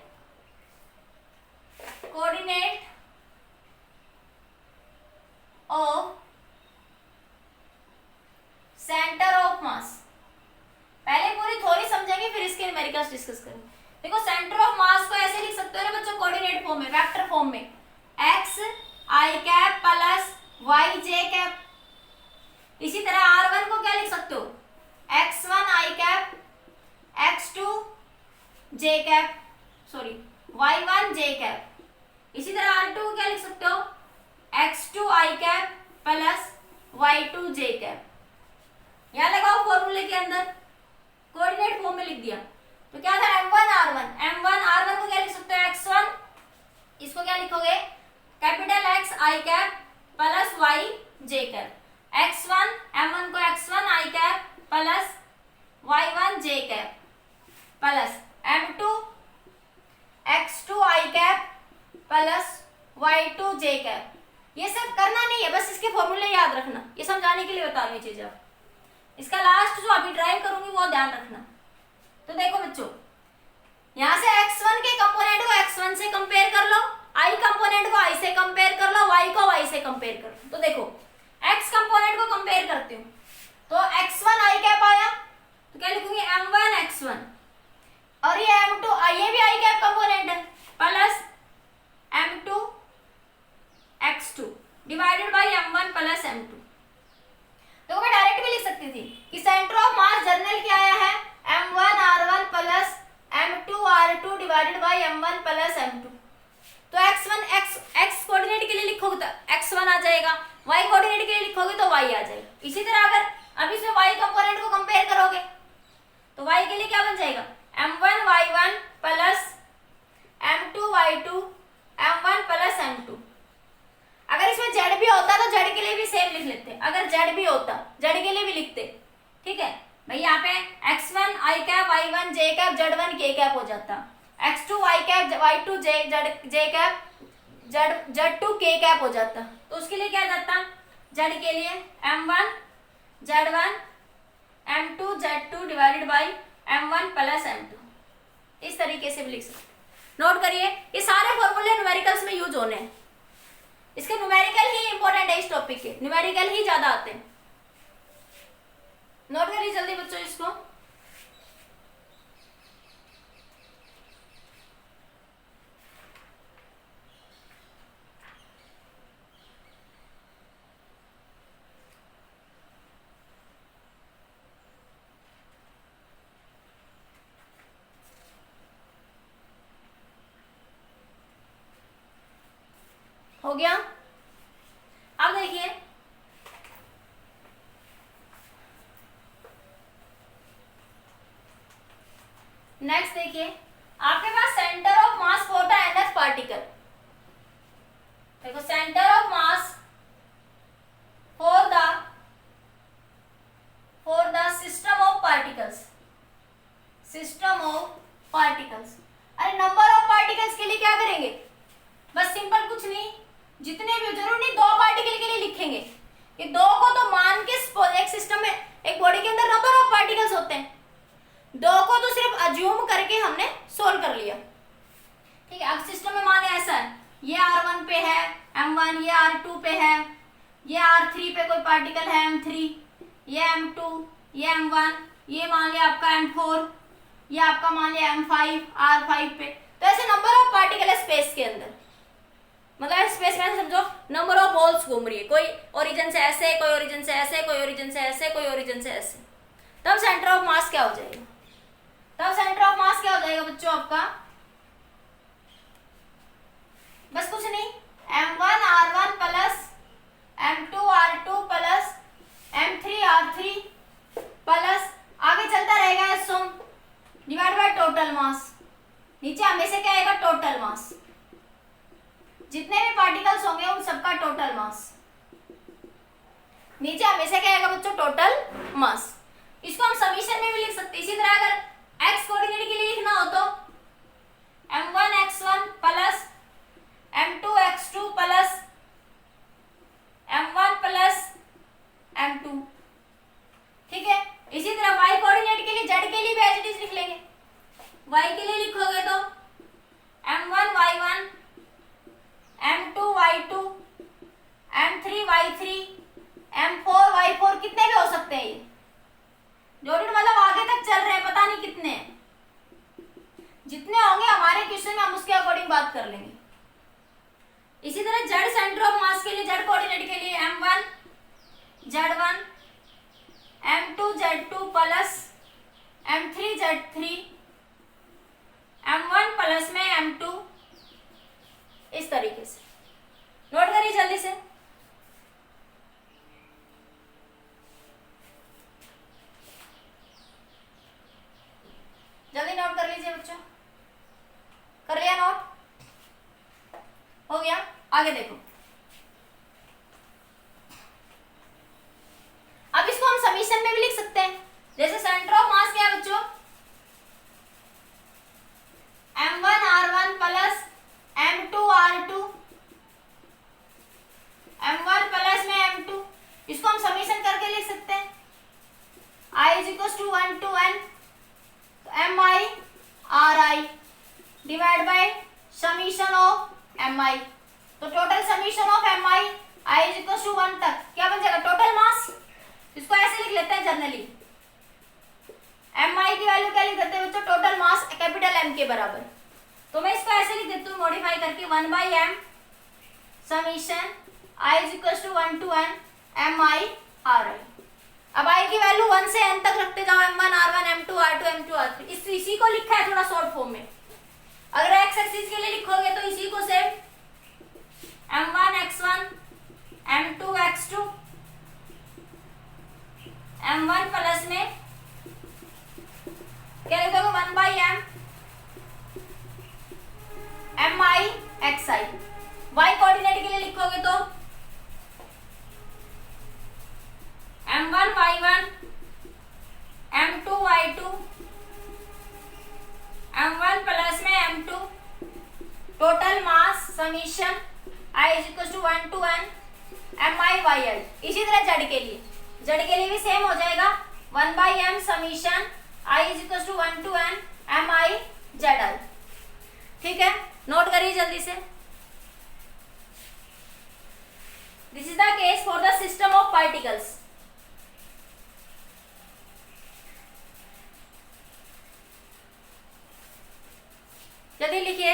कोऑर्डिनेट ऑफ सेंटर ऑफ मास, पहले पूरी थ्योरी समझेंगे फिर इसके न्यूमेरिकल्स डिस्कस करेंगे। देखो सेंटर ऑफ मास को ऐसे लिख सकते हो ना बच्चों, कोऑर्डिनेट फॉर्म में, वेक्टर फॉर्म में, x i cap plus y j cap. इसी तरह R1 को क्या लिख सकते हो, x1 i cap x2 j cap, sorry y1 j cap. इसी तरह R2 को क्या लिख सकते हो, x2 i cap plus y2 j cap. यहां लगाओ फॉर्मूले के अंदर, कोऑर्डिनेट फॉर्म में लिख दिया। तो क्या था, M1 R1 को क्या लिख सकते हो, x1, इसको क्या लिखोगे, capital X i cap plus y j cap. x1 M1 को x1 i cap plus y1 j cap. Plus m2 x2 i cap plus y2 j cap. ये सब करना नहीं है, बस इसके फॉर्मूले याद रखना, ये समझाने के लिए बता रही हूँ चीजें। अब इसका लास्ट जो अभी ड्राइव करूंगी वो ध्यान रखना। तो देखो बच्चों, यहाँ से x1 के कंपोनेंट को x1 से कंपेयर कर लो, i कंपोनेंट को i से कंपेयर कर लो, y को y से कंपेयर कर लो। तो देखो x कंपोनेंट को कंपेयर करती हूँ, तो x1 i कैप आया, तो क्या लिखूंगी m1 x1, और ये m2 ये भी i कैप कंपोनेंट है, plus m2 x2 divided by m1 plus m2। तो मैं डायरेक्ट भी लिख सकती थी कि सेंटर ऑफ मास जर्नल क्या आया है m1 r1 plus m2 r2 divided by m1 plus m2। तो x1 x कोऑर्डिनेट के लिए लिखोगे तो x1 आ जाएगा, y कोऑर्डिनेट के लिए लिखोगे तो y आ जाएगा। इसी तरह अगर अब इसमें y कंपोनेंट को कंपेयर करोगे तो y के लिए क्या बन जाएगा m1 y1 plus m2 y2 m1 plus m2। अगर इसमें z भी होता तो z के लिए भी सेम लिख लेते, अगर z भी होता z के लिए भी लिखते, ठीक है भाई। यहाँ पे x1 i cap y1 j cap z1 k cap हो जाता, x2 y cap y2 j cap z2 k cap हो जाता। तो उसके लिए क्या जाता, z के लिए m1 z1 m2 z2 divided by m1 plus m2। इस तरीके से भी लिख सकते। नोट करिए, ये सारे फॉर्मूले न्यूमेरिकल्स में यूज होने हैं। इसके न्यूमेरिकल ही इंपॉर्टेंट है, इस टॉपिक के न्यूमेरिकल ही ज्यादा आते हैं। नोट करिए जल्दी बच्चों इसको। हो गया। अब देखिए नेक्स्ट, देखिए आपके पास centre of mass for the nth particle. देखो centre of mass for the system of particles, system of particles. अरे नंबर ऑफ पार्टिकल्स के लिए क्या करेंगे, बस सिंपल कुछ नहीं, जितने भी जरूर नहीं, 2 पार्टिकल के लिए लिखेंगे। ये 2 को तो मान के एक सिस्टम में एक बॉडी के अंदर नंबर ऑफ पार्टिकल्स होते हैं, 2 को तो सिर्फ अज्यूम करके हमने सोल्व कर लिया, ठीक है। अब सिस्टम में मान ऐसा है, ये r1 पे है m1, ये r2 पे है, ये r3 पे कोई पार्टिकल है m3, ये m2, ये m1, ये मान लिया आपका m4, ये आपका मान लिया m5 r5 पे। तो ऐसे नंबर ऑफ पार्टिकल है स्पेस के अंदर, मतलब स्पेस में समझो नंबर ऑफ बॉल्स घूम रही है, कोई ओरिजिन से ऐसे, कोई ओरिजिन से ऐसे, कोई ओरिजिन से ऐसे, कोई ओरिजिन से ऐसे। तब सेंटर ऑफ मास क्या हो जाएगा, तब सेंटर ऑफ मास क्या हो जाएगा बच्चों आपका, बस कुछ नहीं, m1 r1 plus m2 r2 plus m3 r3 plus आगे चलता रहेगा सम डिवाइड बाय टोटल मास। नीचे हमेशा क्या आएगा, टोटल मास, जितने भी पार्टिकल्स होंगे उन सबका टोटल मास। नीचे हमेशा क्या आएगा बच्चों, टोटल मास। इसको हम समीशन में भी लिख सकते हैं। इसी तरह अगर x कोऑर्डिनेट के लिए लिखना हो तो m1 x1 plus m2 x2 plus m1 plus m2, ठीक है। इसी तरह y कोऑर्डिनेट के लिए, z के लिए भी एज इट इज लिख लेंगे। y के लिए लिखोगे तो m1 y1 m2 y2 m3 y3 m4 y4, कितने भी हो सकते हैं ये जोड़ेड, मतलब आगे तक चल रहे हैं, पता नहीं कितने हैं। जितने होंगे हमारे क्वेश्चन में हम उसके अकॉर्डिंग बात कर लेंगे। इसी तरह z सेंटर ऑफ मास के लिए, z कोऑर्डिनेट के लिए m1 z1 m2 z2 plus m3 z3 m1 plus में m2, इस तरीके से। नोट करिए जल्दी से। जल्दी नोट कर लीजिए बच्चों, कर लिया नोट, हो गया। आगे देखो, अब इसको हम समीशन में भी लिख सकते हैं। जैसे सेंटर ऑफ मास क्या है बच्चों, बराबर। तो मैं इसको ऐसे लिख देती हूँ मॉडिफाई करके 1/m summation i is equal to 1 to n mi ri। अब i की वैल्यू 1 से n तक रखते जाओ, m1 r1 m2 r2 m2 r3। इसी को लिखा है थोड़ा शॉर्ट फॉर्म में। अगर x एक्सिस के लिए लिखोगे तो इसी को same m1 x1 m2 x2 m1 plus में क्या लिखोगे 1/m mi xi। y coordinate के लिए लिखोगे तो m1 y1 m2 y2 m1 plus में m2 total mass summation i is equal to 1 to n mi yi। इसी तरह जड़ के लिए भी सेम हो जाएगा 1/m summation i is equal to 1 to n mi zi। ठीक है, नोट करिए जल्दी से। This is the case for the system of particles. जल्दी लिखिए।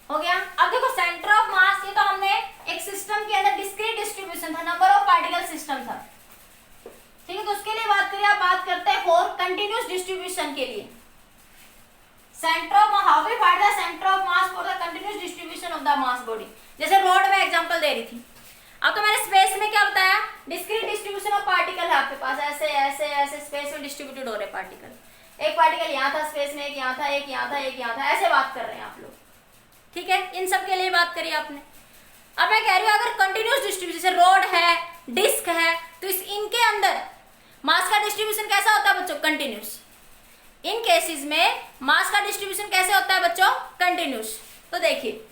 हो गया। अब देखो सेंटर ऑफ मास, ये तो हमने एक सिस्टम के अंदर डिस्क्रीट डिस्ट्रीब्यूशन था, नंबर ऑफ पार्टिकल सिस्टम था, ठीक है। तो उसके लिए बात करिए, आप बात करते हैं फॉर कंटिन्यूअस डिस्ट्रीब्यूशन के लिए। Centre of how we find the centre of mass for the continuous distribution of the mass body. जैसे रोड में एग्जांपल दे रही थी। अब तो मैंने स्पेस में क्या बताया, डिस्क्रीट डिस्ट्रीब्यूशन ऑफ पार्टिकल है आपके पास, ऐसे ऐसे ऐसे स्पेस में डिस्ट्रीब्यूटेड हो रहे पार्टिकल। एक पार्टिकल यहाँ था स्पेस में, एक यहाँ था, एक यहाँ था, एक यहाँ था, ऐसे बात कर रहे हैं आप लोग, ठीक है। इन सब के लिए बात करी आपने। अब मैं कह रही हूँ अगर कंटिन्यूअस डिस्ट्रीब्यूशन, जैसे रोड है, डिस्क है, तो इनके अंदर मास का डिस्ट्रीब्यूशन कैसा होता है बच्चों, कंटिन्यूअस। इन केसेस में मास का डिस्ट्रीब्यूशन कैसे होता है बच्चों, कंटिन्यूअस। तो देखिए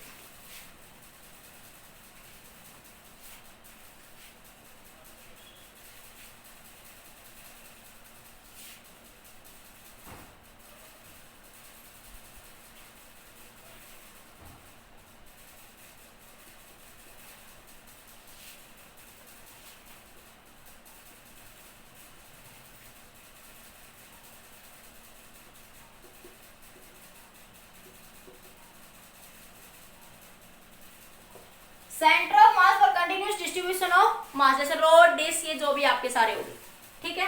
centre of mass for continuous distribution of mass, जैसे रोड, डिस्क, ये जो भी आपके सारे हो गए, ठीक है।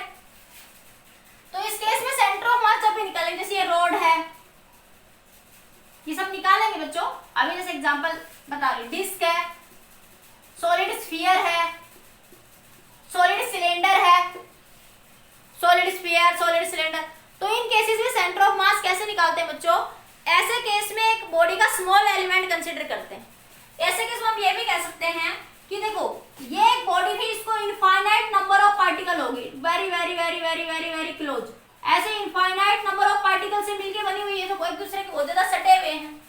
तो इस केस में सेंटर ऑफ मास जब भी निकालेंगे, जैसे ये रोड है, ये सब निकालेंगे बच्चों। अभी जैसे एग्जांपल बता रही हूं, डिस्क है, सॉलिड स्फीयर है, सॉलिड सिलेंडर है, सॉलिड स्फीयर, सॉलिड सिलेंडर। तो इन केसेस में सेंटर ऑफ मास कैसे निकालते हैं बच्चों, ऐसे केस में एक बॉडी का स्मॉल एलिमेंट कंसिडर करते हैं। ऐसे केस में हम ये भी कह सकते हैं कि देखो ये एक बॉडी थी, इसको इनफाइनाइट नंबर ऑफ पार्टिकल होगी, very very very very very very close, ऐसे इनफाइनाइट नंबर ऑफ पार्टिकल से मिलके बनी हुई है, तो एक दूसरे के बहुत ज्यादा सटे हुए हैं,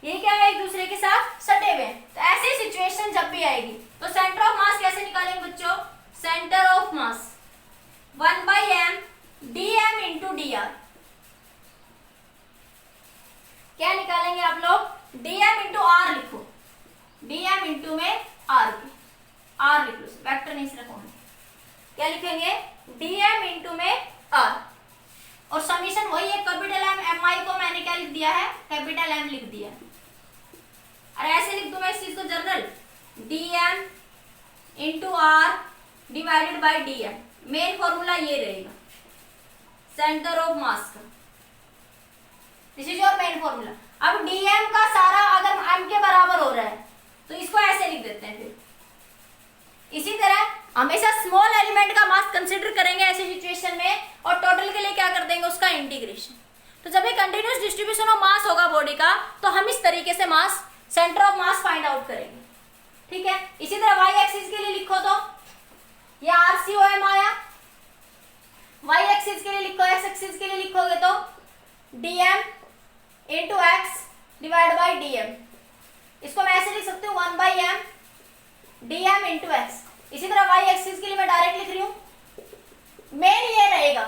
ये क्या है, एक दूसरे के साथ सटे हुए हैं। तो ऐसी सिचुएशन जब भी आएगी तो सेंटर ऑफ मास कैसे निकालेंगे बच्चों, centre of mass 1/m dm into dr। क्या निकालेंगे आप लोग, dm into r लिखो, dm into में r लिख लो, वेक्टर नहीं सिर्फ होंगे। क्या लिखेंगे, dm into में r, और समीशन वही है, कैपिटल M mi को मैंने क्या लिख दिया है, कैपिटल M लिख दिया। और ऐसे लिख दूं मैं इस चीज को general, dm into r divided by dm। Main formula ये रहेगा सेंटर ऑफ मास का, this is your main formula. अब dm का सारा अगर m के बराबर हो रहा है तो इसको ऐसे लिख देते हैं। फिर इसी तरह हमेशा स्मॉल एलिमेंट का मास कंसीडर करेंगे ऐसे सिचुएशन में, और टोटल के लिए क्या कर देंगे, उसका इंटीग्रेशन। तो जब ये कंटिन्यूअस डिस्ट्रीब्यूशन ऑफ मास होगा बॉडी का, तो हम इस तरीके से mass, centre of mass find out करेंगे, ठीक है। इसी तरह y एक्सिस के लिए लिखो तो ये RCOM आया, y एक्सिस के लिए लिखो, x एक्सिस के लिए लिखोगे तो dm into x divide by dm। इसको मैं ऐसे लिख सकती हूँ 1/m dm into x। इसी तरह y एक्सिस के लिए मैं डायरेक्ट लिख रही हूँ, मेन ये रहेगा,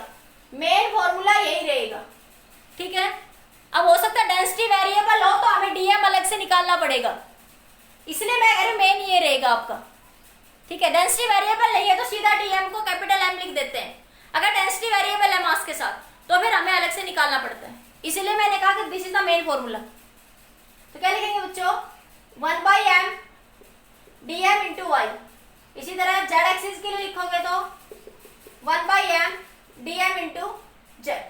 मेन फॉर्मूला यही रहेगा, ठीक है। अब हो सकता है डेंसिटी वेरिएबल हो तो हमें dm अलग से निकालना पड़ेगा, इसलिए मैं कह रही हूँ मेन ये रहेगा आपका, ठीक है, डेंसिटी वेरिएबल नहीं है तो सीधा डीएम को कैपिटल एम लिख देते हैं। अगर डेंसिटी वेरिएबल है मास के साथ तो फिर हमें अलग से निकालना पड़ता है, इसीलिए मैंने कहा कि this is the main formula. तो क्या लिखेंगे बच्चों, 1/m dm इंटू वाई। इसी तरह जेड एक्सिस के लिए लिखोगे तो 1/m dm into Z.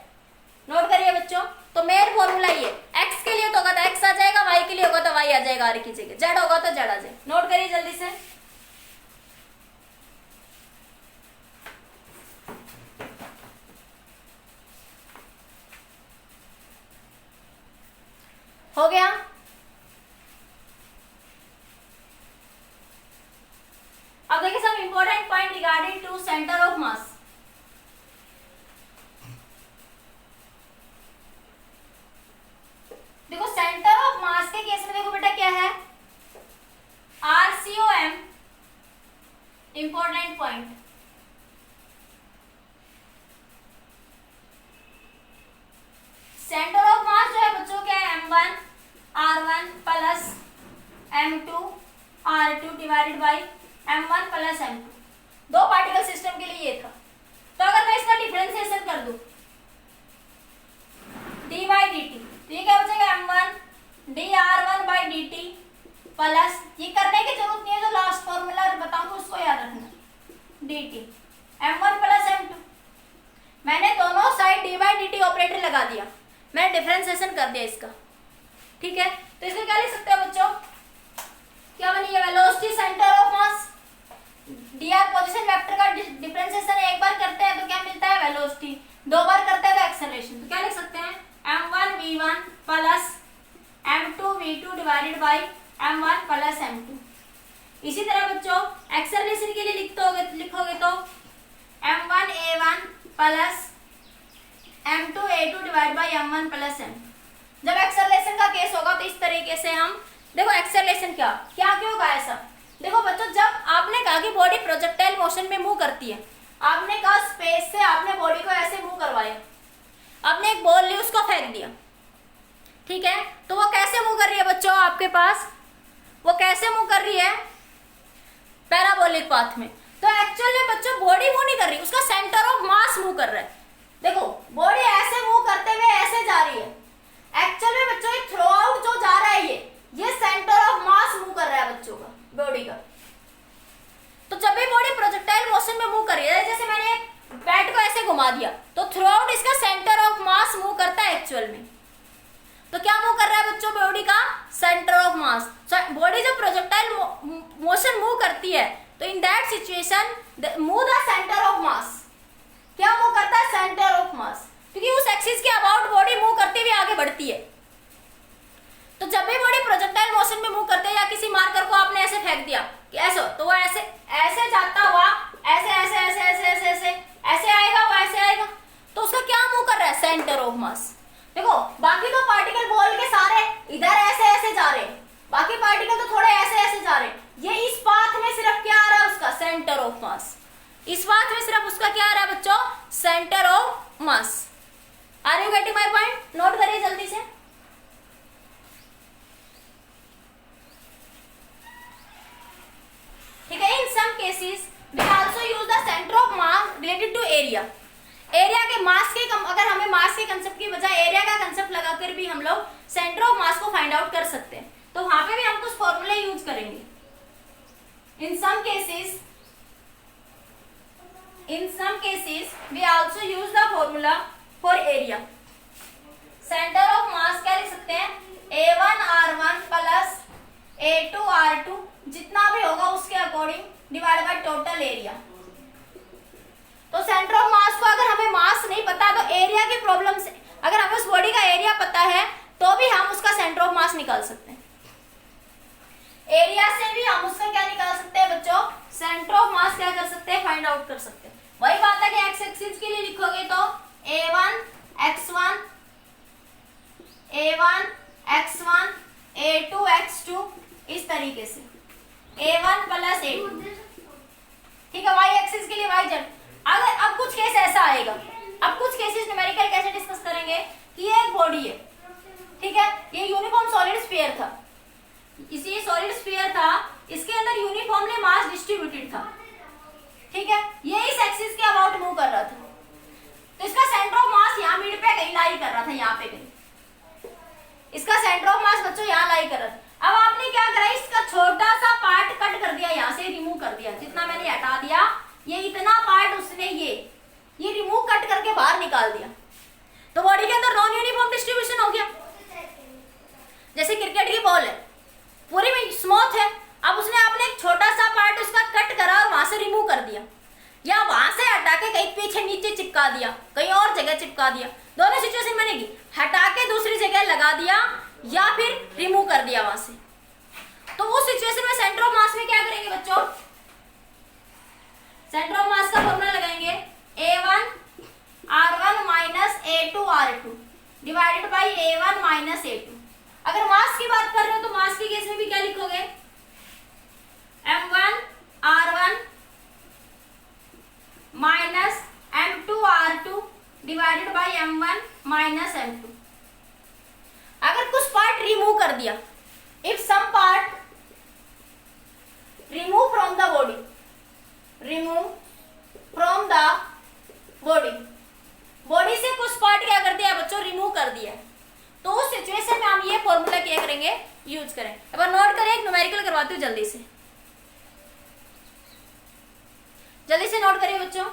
Note करिए बच्चों, तो मेन फॉर्मूला ये, एक्स के लिए तो होगा तो एक्स आ जाएगा, वाई के लिए होगा तो वाई आ जाएगा आर की जगह, जेड होगा तो जेड आ जाएगा। नोट करिए जल्दी से। हो गया। अब देखिए सब important point regarding to centre of mass. देखो सेंटर ऑफ मास के केस में देखो बेटा क्या है, RCOM important point. Centre of मास जो है बच्चों क्या है, m1 r1 plus m2 r2 divided by m1 plus m2। दो पार्टिकल सिस्टम के लिए ये था। तो अगर मैं इसका डिफरेंशिएशन कर दूं d बाई डी टी, तो ये क्या बचेगा, m1 dr1 by D T plus, ये करने की जरूरत नहीं है, जो लास्ट फॉर्मूला बताऊंगा उसको याद रखना, dt m1 प्लस m2। मैंने दोनों side d by D T operator लगा दिया, मैंने डिफरेंशिएशन कर दिया इसका। ठीक है, तो इसको क्या लिख सकते हो बच्चों, क्या बनी है, velocity centre of mass, dr position vector का डिफरेंशिएशन एक बार करते हैं तो क्या मिलता है, वेलोसिटी, दो बार करते हैं तो एक्सेलरेशन। तो क्या लिख सकते हैं, m1 v1 plus m2 v2 divided by m1 plus m2। इसी तरह बच्चों एक्सेलरेशन के लिए लिखोगे तो m1 a1 plus m2 a2 divide by m1 plus m2। जब एक्सेलरेशन का केस होगा तो इस तरीके से हम देखो, एक्सेलरेशन क्या क्या क्यों होगा ऐसा। देखो बच्चों, जब आपने कहा कि बॉडी प्रोजेक्टाइल मोशन में मूव करती है, आपने कहा स्पेस से आपने बॉडी को ऐसे मूव करवाया, आपने एक बॉल ली उसको फेंक दिया, ठीक है, तो वो कैसे मूव कर रही है बच्चों, आपके पास वो कैसे मूव कर रही है, पैराबोलिक पाथ में। तो एक्चुअल में बच्चों बॉडी मूव नहीं कर रही, उसका सेंटर ऑफ मास मूव कर रहा है। देखो बॉडी ऐसे मूव करते हुए ऐसे जा रही है, एक्चुअल में बच्चों ये थ्रो आउट जो जा रहा है ये सेंटर ऑफ मास मूव कर रहा है बच्चों का, बॉडी का। तो जब भी बॉडी प्रोजेक्टाइल मोशन में मूव कर रही है, जैसे मैंने बैट को ऐसे घुमा दिया, तो थ्रू आउट इसका सेंटर ऑफ मास मूव करता है एक्चुअल में। तो क्या मूव कर रहा है बच्चों, बॉडी का सेंटर ऑफ मास। बॉडी जब प्रोजेक्टाइल मोशन मूव करती है तो in that situation move the centre of mass, क्या मूव करता है, सेंटर ऑफ मास, क्योंकि उस एक्सिस के अबाउट बॉडी मूव करते हुए आगे बढ़ती है। तो जब भी बॉडी प्रोजेक्टाइल मोशन में मूव करते हैं, या किसी मार्कर को आपने ऐसे फेंक दिया कि ऐसे, तो वो ऐसे ऐसे जाता हुआ ऐसे ऐसे ऐसे ऐसे ऐसे ऐसे ऐसे आएगा, वो ऐसे आएगा, तो उसका क्या मूव कर रहा है, सेंटर ऑफ मास। देखो बाकी तो पार्टिकल बॉल के सारे इधर ऐसे ऐसे जा रहे हैं, बाकी पार्टिकल तो थोड़े ऐसे ऐसे जा रहे हैं, ये इस पाथ में सिर्फ क्या आ रहा है, उसका सेंटर ऑफ मास। इस पाथ में सिर्फ उसका क्या आ रहा है बच्चों, centre of mass. Are you getting my point, note करिए जल्दी से। ठीक है, in some cases we also use the centre of mass related to area. Area के मास के अगर हमें मास के कंसेप्ट की बजाय एरिया का कंसेप्ट लगाकर भी हम लोग सेंटर ऑफ मास को फाइंड आउट कर सकते हैं, तो वहां पे भी हम कुछ फॉर्मूले यूज करेंगे। In some cases we also use the formula for area. Centre of mass क्या लिख सकते हैं, a1 r1 plus a2 r2, जितना भी होगा उसके according divide by total area. तो सेंटर ऑफ मास को अगर हमें मास नहीं पता तो एरिया की प्रॉब्लम से, अगर हमें उस बॉडी का एरिया पता है तो भी हम उसका सेंटर ऑफ मास निकाल सकते हैं। एरिया से भी हम उसका क्या निकाल सकते हैं बच्चों, सेंटर ऑफ मास क्या कर सकते हैं, फाइंड आउट कर सकते हैं। वही बात है कि एक्स एक्सिस के लिए लिखोगे तो a1 x1 a2 x2 इस तरीके से a1 प्लस a2, ठीक है। वाई एक्सिस के लिए वाई जेड। अगर अब कुछ केस ऐसा आएगा, अब कुछ केसेस न्यूमेरिकल कैसे डिस्कस करेंगे कि ये एक बॉडी है, ठीक है, ये यूनिफॉर्म सॉलिड स्फीयर था, इसी सॉलिड स्फीयर था, इसके अंदर यूनिफॉर्मली मास डिस्ट्रीब्यूटेड था, ठीक है, ये इस एक्सिस के अबाउट मूव कर रहा था, तो इसका सेंटर ऑफ मास यहाँ मिड पे कहीं लाई कर रहा था, यहाँ पे कहीं इसका सेंटर ऑफ मास बच्चों यहाँ लाई कर रहा था। अब आपने क्या करा, इसका छोटा सा पार्ट कट कर दिया, यहाँ से रिमूव कर दिया, जितना मैंने हटा दिया ये इतना पार्ट उसने ये रिमूव कट करके बाहर निकाल दिया, तो बॉडी के अंदर नॉन यूनिफॉर्म डिस्ट्रीब्यूशन हो गया। जैसे क्रिकेट की बॉल है, पूरी में स्मूथ है, अब उसने आपने एक छोटा सा पार्ट उसका कट करा और वहां से रिमूव कर दिया, या वहां से हटा के कहीं पीछे नीचे चिपका दिया, कहीं और जगह चिपका दिया, दोनों सिचुएशन बनेगी, हटा के दूसरी जगह लगा दिया या फिर रिमूव कर दिया वहां से। तो उस सिचुएशन में सेंटर ऑफ मास में क्या करेंगे बच्चों, सेंटर ऑफ मास का फॉर्मूला लगाएंगे A1 R1 minus A2 R2 divided by A1 minus A2। अगर मास की बात कर रहे हो तो मास की केस में भी क्या लिखोगे, M1 R1 minus M2 R2 divided by M1 minus M2। अगर कुछ पार्ट रिमूव कर दिया, if some part remove from the body, remove from the body, body से कुछ पार्ट क्या कर दिया बच्चों, रिमूव कर दिया, तो उस सिचुएशन में हम ये फॉर्मूला क्या करेंगे, यूज करें। एक बार नोट करें, एक न्यूमेरिकल करवाती हूँ जल्दी से नोट करिए बच्चों।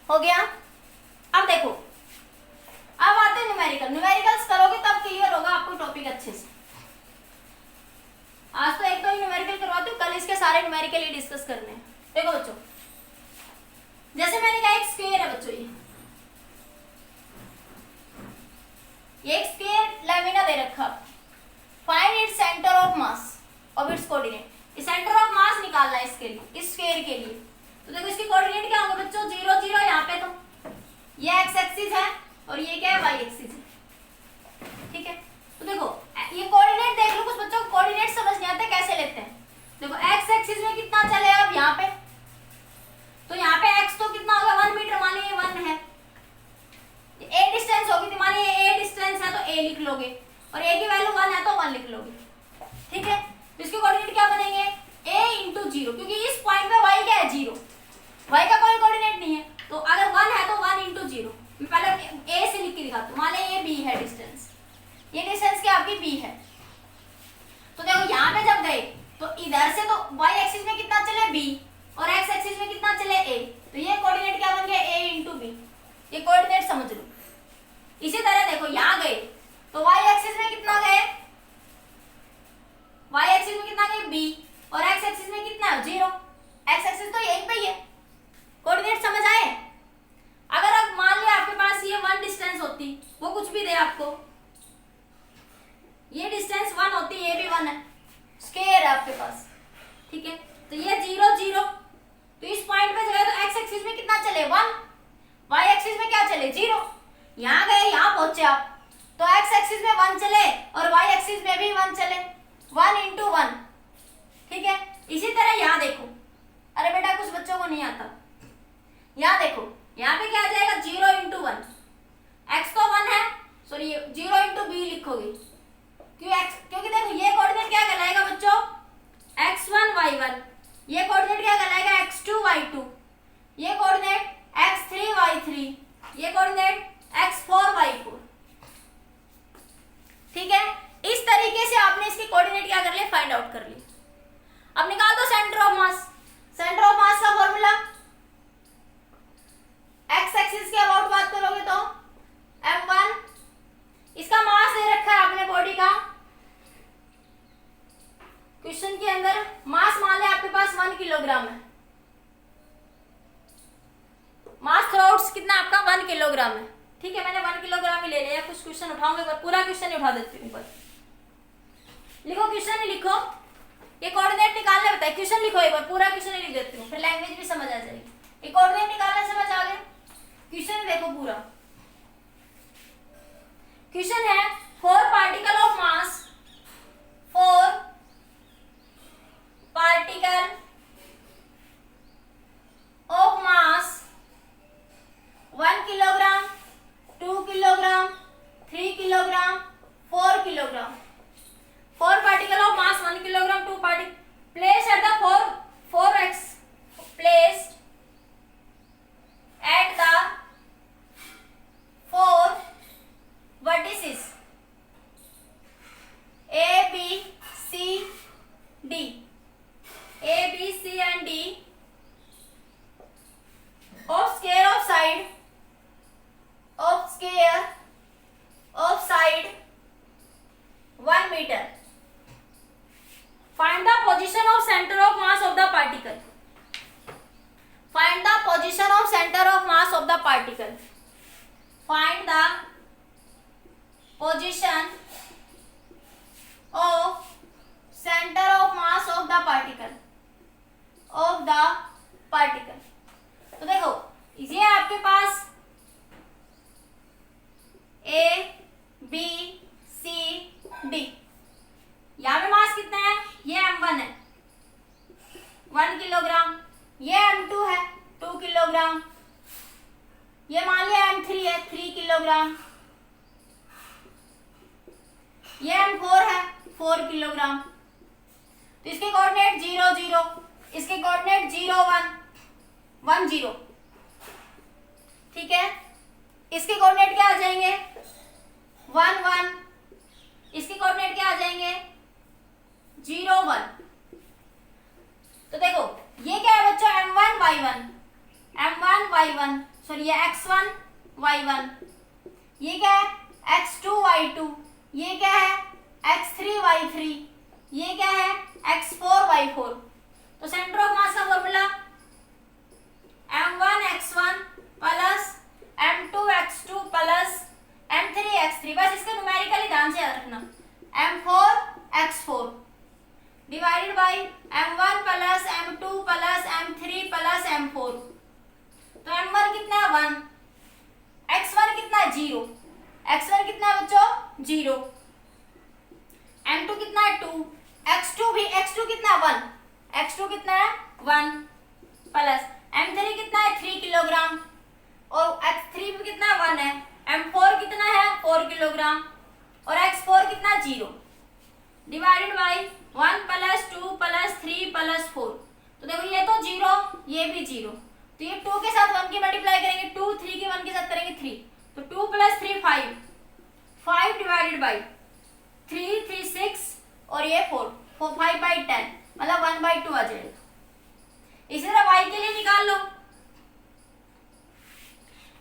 हो गया। अब देखो, अब आते हैं न्यूमेरिकल, न्यूमेरिकल्स करोगे तब क्लियर होगा आपको टॉपिक अच्छे से। आज तो एक तो न्यूमेरिकल करवाती हूँ, कल इसके सारे न्यूमेरिकल ही डिस्कस करने हैं। देखो बच्चों, जैसे मैंने कहा एक स्क्वायर है बच्चों, ये एक स्क्वायर लैमिना दे रखा, find its centre of mass of its coordinate. इस सेंटर ऑफ मास निकालना है इसके लिए, इस स्क्वायर के लिए। तो देखो इसके कोऑर्डिनेट क्या होंगे बच्चों, 0 0, यहाँ पे तो ये एक्स एक्सिस है और ये क्या है, वाई एक्सिस है, ठीक है। तो देखो ये कोऑर्डिनेट देख लो, कुछ बच्चों को कोऑर्डिनेट समझ नहीं आते कैसे लेते हैं। देखो एक्स एक्सिस में कितना चले अब यहाँ पे, तो यहाँ पे एक्स तो कितना होगा 1 मीटर, मान लीजिए 1 है, ए डिस्टेंस होगी, तो मान लीजिए ए डिस्टेंस है तो ए लिख लोगे, और ए की वैल्यू 1 है तो 1 लिख लोगे, ठीक है। तो इसके कोऑर्डिनेट क्या बनेंगे, a इंटू 0, क्योंकि इस पॉइंट पे y क्या है 0, y का कोई कोऑर्डिनेट नहीं है, तो अगर 1 है तो 1 इंटू 0। मैं पहले a से लिख के दिखाता हूँ, मान लीजिए ये b है डिस्टेंस, ये डिस्टेंस क्या आपकी b है। तो देखो यहाँ पे जब गए तो इधर से तो y एक्सिस में कितना चले b और x एक्सिस में कितना चले a, तो ये कोऑर्डिनेट क्या बन गया a इंटू b, ये कोऑर्डिनेट समझ लो। इसी तरह देखो यहाँ गए तो y एक्सिस में कितना गए, y एक्सिस में कितना गए b, और x एक्सिस में कितना है 0, x एक्सिस तो यहीं पे ही है, कोऑर्डिनेट समझ आए। अगर अब मान लिया आपके पास ये 1 डिस्टेंस होती, वो कुछ भी दे आपको, ये डिस्टेंस 1 होती, ये भी 1 है, स्क्वायर है आपके पास, ठीक है। तो ये 0 0, तो इस पॉइंट पे जो है तो x एक्सिस में कितना चले 1, y एक्सिस में क्या चले 0, यहाँ गए यहाँ पहुंचे आप, तो x एक्सिस में 1 चले और y एक्सिस में भी 1 चले, 1 इंटू 1, ठीक है। इसी तरह यहाँ देखो, अरे बेटा कुछ बच्चों को नहीं आता, यहाँ देखो यहाँ पे क्या आ जाएगा 0 इंटू 1, एक्स तो 1 है, सॉरी 0 इंटू बी लिखोगे, क्योंकि देखो ये कोऑर्डिनेट क्या कहलाएगा बच्चों, x1 y1, ये कोऑर्डिनेट क्या कहलाएगा x2 y2, ये कोऑर्डिनेट x3 y3, ये कोऑर्डिनेट x4 y4, ठीक है। इस तरीके से आपने इसकी कोऑर्डिनेट क्या कर लिया, फाइंड आउट कर लिया। अब निकाल दो centre of mass. Centre of mass का फॉर्मूला, एक्स एक्सिस के अबाउट बात करोगे तो m1, इसका मास दे रखा है आपने बॉडी का, क्वेश्चन के अंदर मास मान ले आपके पास 1 किलोग्राम है, मास थ्रूआउट कितना आपका 1 किलोग्राम है, ठीक है। मैंने 1 किलोग्राम ही ले लिया, कुछ क्वेश्चन उठाऊंगे पर पूरा क्वेश्चन नहीं उठा देती हूँ, ऊपर लिखो, क्वेश्चन ही लिखो, ये कोऑर्डिनेट निकालने बताए, क्वेश्चन लिखो एक बार, पूरा क्वेश्चन ही लिख देती हूँ, फिर लैंग्वेज भी समझ आ जाएगी। ये कोऑर्डिनेट निकालने समझ आ गए, क्वेश्चन देखो पूरा, क्वेश्चन है 4 particle of mass, 4 particle of mass particle, find the position of centre of mass of the particle, find the position of centre of mass of the particle. तो देखो ये आपके पास ए बी सी डी, यहाँ पे मास कितना है, ये m1 है 1 किलोग्राम, ये m2 है 2 किलोग्राम, ये मान लिया m3 है 3 किलोग्राम, ये m4 है 4 किलोग्राम। तो इसके कोऑर्डिनेट 0 0, इसके कोऑर्डिनेट 0 1 1 0, ठीक है। इसके कोऑर्डिनेट क्या आ जाएंगे 1 1, इसके कोऑर्डिनेट क्या आ जाएंगे 0 1। तो देखो ये क्या है बच्चों m1 y1, सॉरी ये x1 y1, ये क्या है x2 y2, ये क्या है x3 y3, ये क्या है x4 y4। तो सेंटर ऑफ मास का formula m1 x1 plus m2 x2 plus m3 x3, बस इसका न्यूमेरिकली ध्यान से याद रखना, m4 x4 divided by m1 plus m2 plus m3 plus m4। तो m1 कितना है 1, x1 कितना है 0, x1 कितना है बच्चों 0, m2 कितना है 2, x2 कितना है 1, x2 कितना है 1 प्लस m3 कितना है 3 किलोग्राम और x3 भी कितना 1 है, m4 कितना है 4 किलोग्राम और x4 कितना 0, divided by 1 plus 2 plus 3 plus 4। तो देखो ये तो 0, ये भी 0, तो ये 2 के साथ 1 की मल्टीप्लाई करेंगे 2, 3 की 1 के साथ करेंगे 3, तो 2 प्लस 3 5 डिवाइडेड बाय 3 3 6 और ये 4 5 बाई 10, मतलब 1/2 आ जाएगा। इसी तरह y के लिए निकाल लो,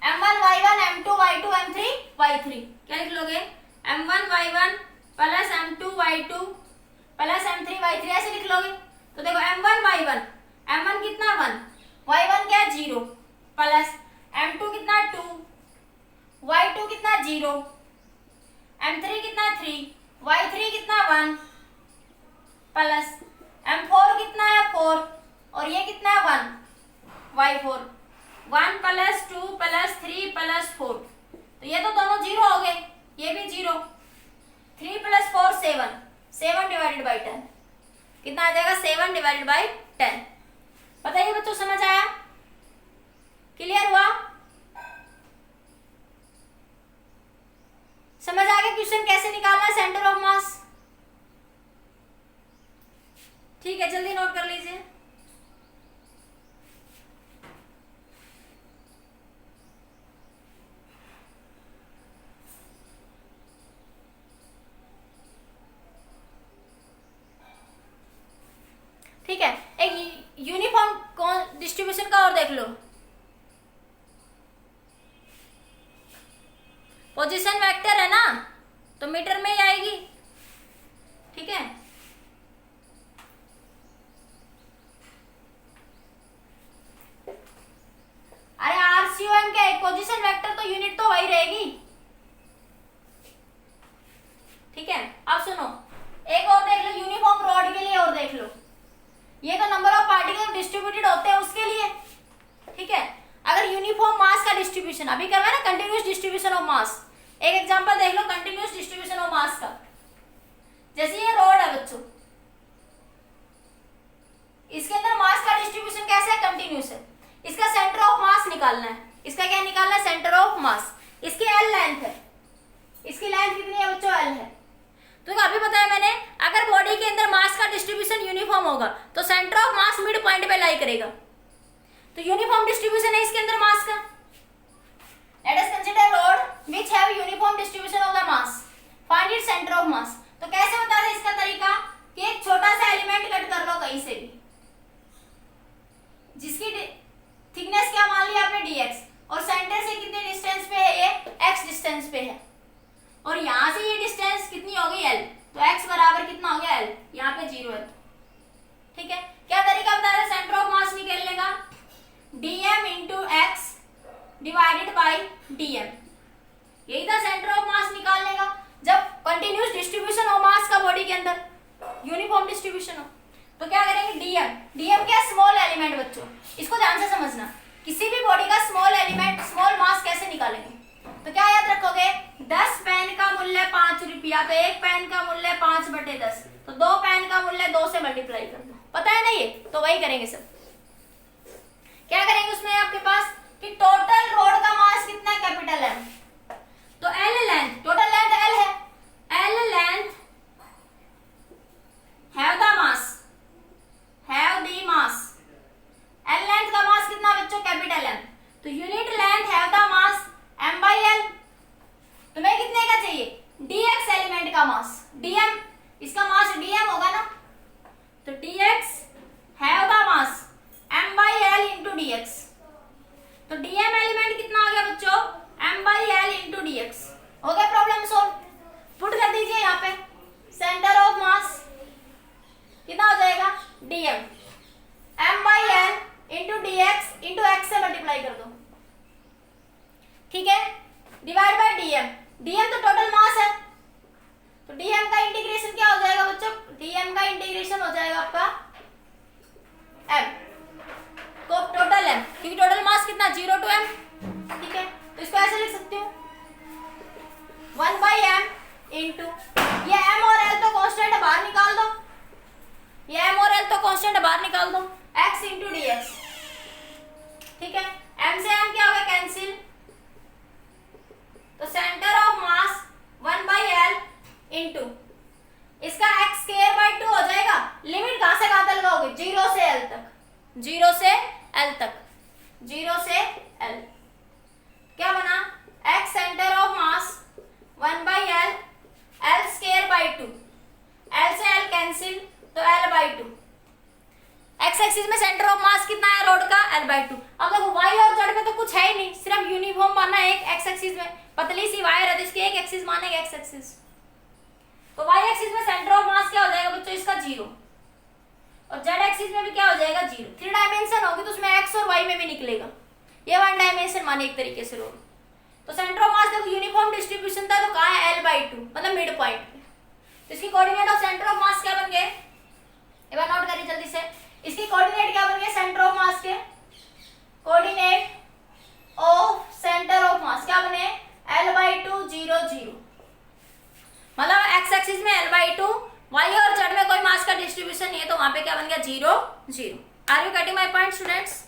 m1 y1 m2 y2 m3 y3, क्या लिख लोगे m1 y1 plus m2 y2 plus m3 y3, ऐसे लिख लोगे। तो देखो m1 y1, m1 कितना 1, y1 क्या 0 प्लस m2 कितना 2, y2 कितना 0, m3 कितना 3, y3 कितना 1 प्लस m4 कितना है 4 और ये कितना है 1 y4, 1 प्लस 2 प्लस 3 प्लस 4। तो ये तो दोनों 0 हो गए, ये भी 0, 3 प्लस 4 7 डिवाइडेड बाई 10, कितना आ जाएगा 7 डिवाइडेड बाई 10। बताइए बच्चों समझ आया, क्लियर हुआ, समझ आ गया क्वेश्चन कैसे निकालना है सेंटर ऑफ मास। ठीक है जल्दी नोट कर लीजिए। ठीक है, एक यूनिफॉर्म डिस्ट्रीब्यूशन का और देख लो, पोजीशन वेक्टर है ना तो मीटर में ही आएगी, ठीक है। अरे आरसीओएम क्या है, पोजीशन वेक्टर तो यूनिट तो वही रहेगी, ठीक है। अब सुनो एक और देख लो, यूनिफॉर्म रॉड के लिए और देख लो, ये तो नंबर ऑफ पार्टिकल डिस्ट्रीब्यूटेड होते हैं उसके लिए, ठीक है। अगर यूनिफॉर्म मास का डिस्ट्रीब्यूशन अभी करवा है ना, कंटिन्यूअस डिस्ट्रीब्यूशन ऑफ मास, एक एग्जांपल देख लो कंटिन्यूअस डिस्ट्रीब्यूशन ऑफ मास का। जैसे ये रॉड है बच्चों, इसके अंदर मास का डिस्ट्रीब्यूशन कैसा है, कंटिन्यूअस है। इसका सेंटर ऑफ मास निकालना है, इसका क्या निकालना है, सेंटर ऑफ मास। इसकी एल लेंथ है, इसकी लेंथ कितनी है बच्चों, एल है। तो अभी बताया मैंने, अगर बॉडी के अंदर मास का डिस्ट्रीब्यूशन यूनिफॉर्म होगा तो centre of mass mid point पे लाई करेगा, तो यूनिफॉर्म डिस्ट्रीब्यूशन है इसके अंदर मास का। Late us consider rod which have uniform distribution of the mass, find its centre of mass. तो कैसे बता दें इसका तरीका कि एक छोटा सा एलिमेंट कट कर लो कहीं से भी, जिसकी थिकनेस क्या मान लिया आपने dx, और सेंटर से कितने डिस्टेंस पे है, ये x डिस्टेंस पे है, और यहां से ये डिस्टेंस कितनी हो गई l, तो x बराबर कितना हो गया l, यहाँ पे 0 है, ठीक है। क्या तरीका बता रहे सेंटर डिवाइडेड बाय dm। यही था सेंटर ऑफ मास निकालने का, जब कंटिन्यूस डिस्ट्रीब्यूशन हो मास का बॉडी के अंदर, यूनिफॉर्म डिस्ट्रीब्यूशन हो। तो क्या करेंगे, डीएम क्या, स्मॉल एलिमेंट बच्चों, इसको ध्यान से समझना। किसी भी बॉडी का स्मॉल एलिमेंट, स्मॉल मास कैसे निकालेंगे, तो क्या याद रखोगे, 10 पेन का मूल्य 5 रुपया, तो 1 पेन का मूल्य 5/10, तो 2 पेन का मूल्य 2 से मल्टीप्लाई कर दो, पता है ना ये, तो वही करेंगे सब। क्या करेंगे उसमें आपके पास कि टोटल रोड का मास कितना है, कैपिटल एम, तो L length, total length L है, L length have the mass, have the mass, L length का मास कितना बच्चों, कैपिटल एम, तो unit length have the mass m by l, तुम्हें कितने का चाहिए, dx एलिमेंट का मास, dm, इसका मास dm होगा ना, तो dx have the mass m by l into dx, तो dm एलिमेंट कितना आ गया बच्चों, m by l into dx। हो गया प्रॉब्लम सॉल्व। पुट कर दीजिए यहाँ पे, सेंटर ऑफ मास कितना हो जाएगा, dm, m by l into dx into x से मल्टीप्लाई कर दो, ठीक है, डिवाइड बाय डीएम, डीएम तो टोटल मास है, तो डीएम का इंटीग्रेशन क्या हो जाएगा बच्चों, डीएम का इंटीग्रेशन हो जाएगा आपका एम को टोटल एम, क्योंकि टोटल मास कितना 0 to m, ठीक है, तो इसको ऐसे लिख सकती हूँ 1/m इंटू, ये m और l तो कांस्टेंट बाहर निकाल दो, ये m और l तो कांस्टेंट बाहर निकाल दो, x इंटू dx, ठीक है, m से m क्या होगा, कैंसिल, तो centre of mass 1/l into इसका x स्क्वायर बाय 2 हो जाएगा। लिमिट कहां से कहां तक लगाओगे, 0 से l तक, 0 से l तक, 0 से l, क्या बना, x centre of mass 1/l, l square by 2, l से l कैंसिल, तो l बाय 2, एक्स एक्सिस में सेंटर ऑफ मास कितना है रोड का, l/2। अब देखो y और z में तो कुछ है ही नहीं, सिर्फ यूनिफॉर्म मानना है एक एक्स एक्सिस में, पतली सी वायर है तो इसकी एक एक्सिस मानेंगे एक्स एक्सिस, तो y एक्सिस में सेंटर ऑफ मास क्या हो जाएगा बच्चों, इसका 0, और z एक्सिस में भी क्या हो जाएगा 0। 3 डायमेंशन होगी तो उसमें x और y में भी निकलेगा, ये 1 डायमेंशन माने एक तरीके से रोड। तो सेंटर ऑफ मास देखो यूनिफॉर्म डिस्ट्रीब्यूशन था, तो कहाँ है, l/2, मतलब मिड पॉइंट पे, तो इसकी coordinate of centre of mass क्या बन गए, एक बार नोट करिए जल्दी से, इसकी कोऑर्डिनेट क्या बन गए, सेंटर ऑफ मास के coordinate of centre of mass क्या बने, l/2 0 0, मतलब x एक्सिस में l/2, y और z में कोई मास का डिस्ट्रीब्यूशन नहीं है, तो वहां पे क्या बन गया 0 0। Are you getting my point students?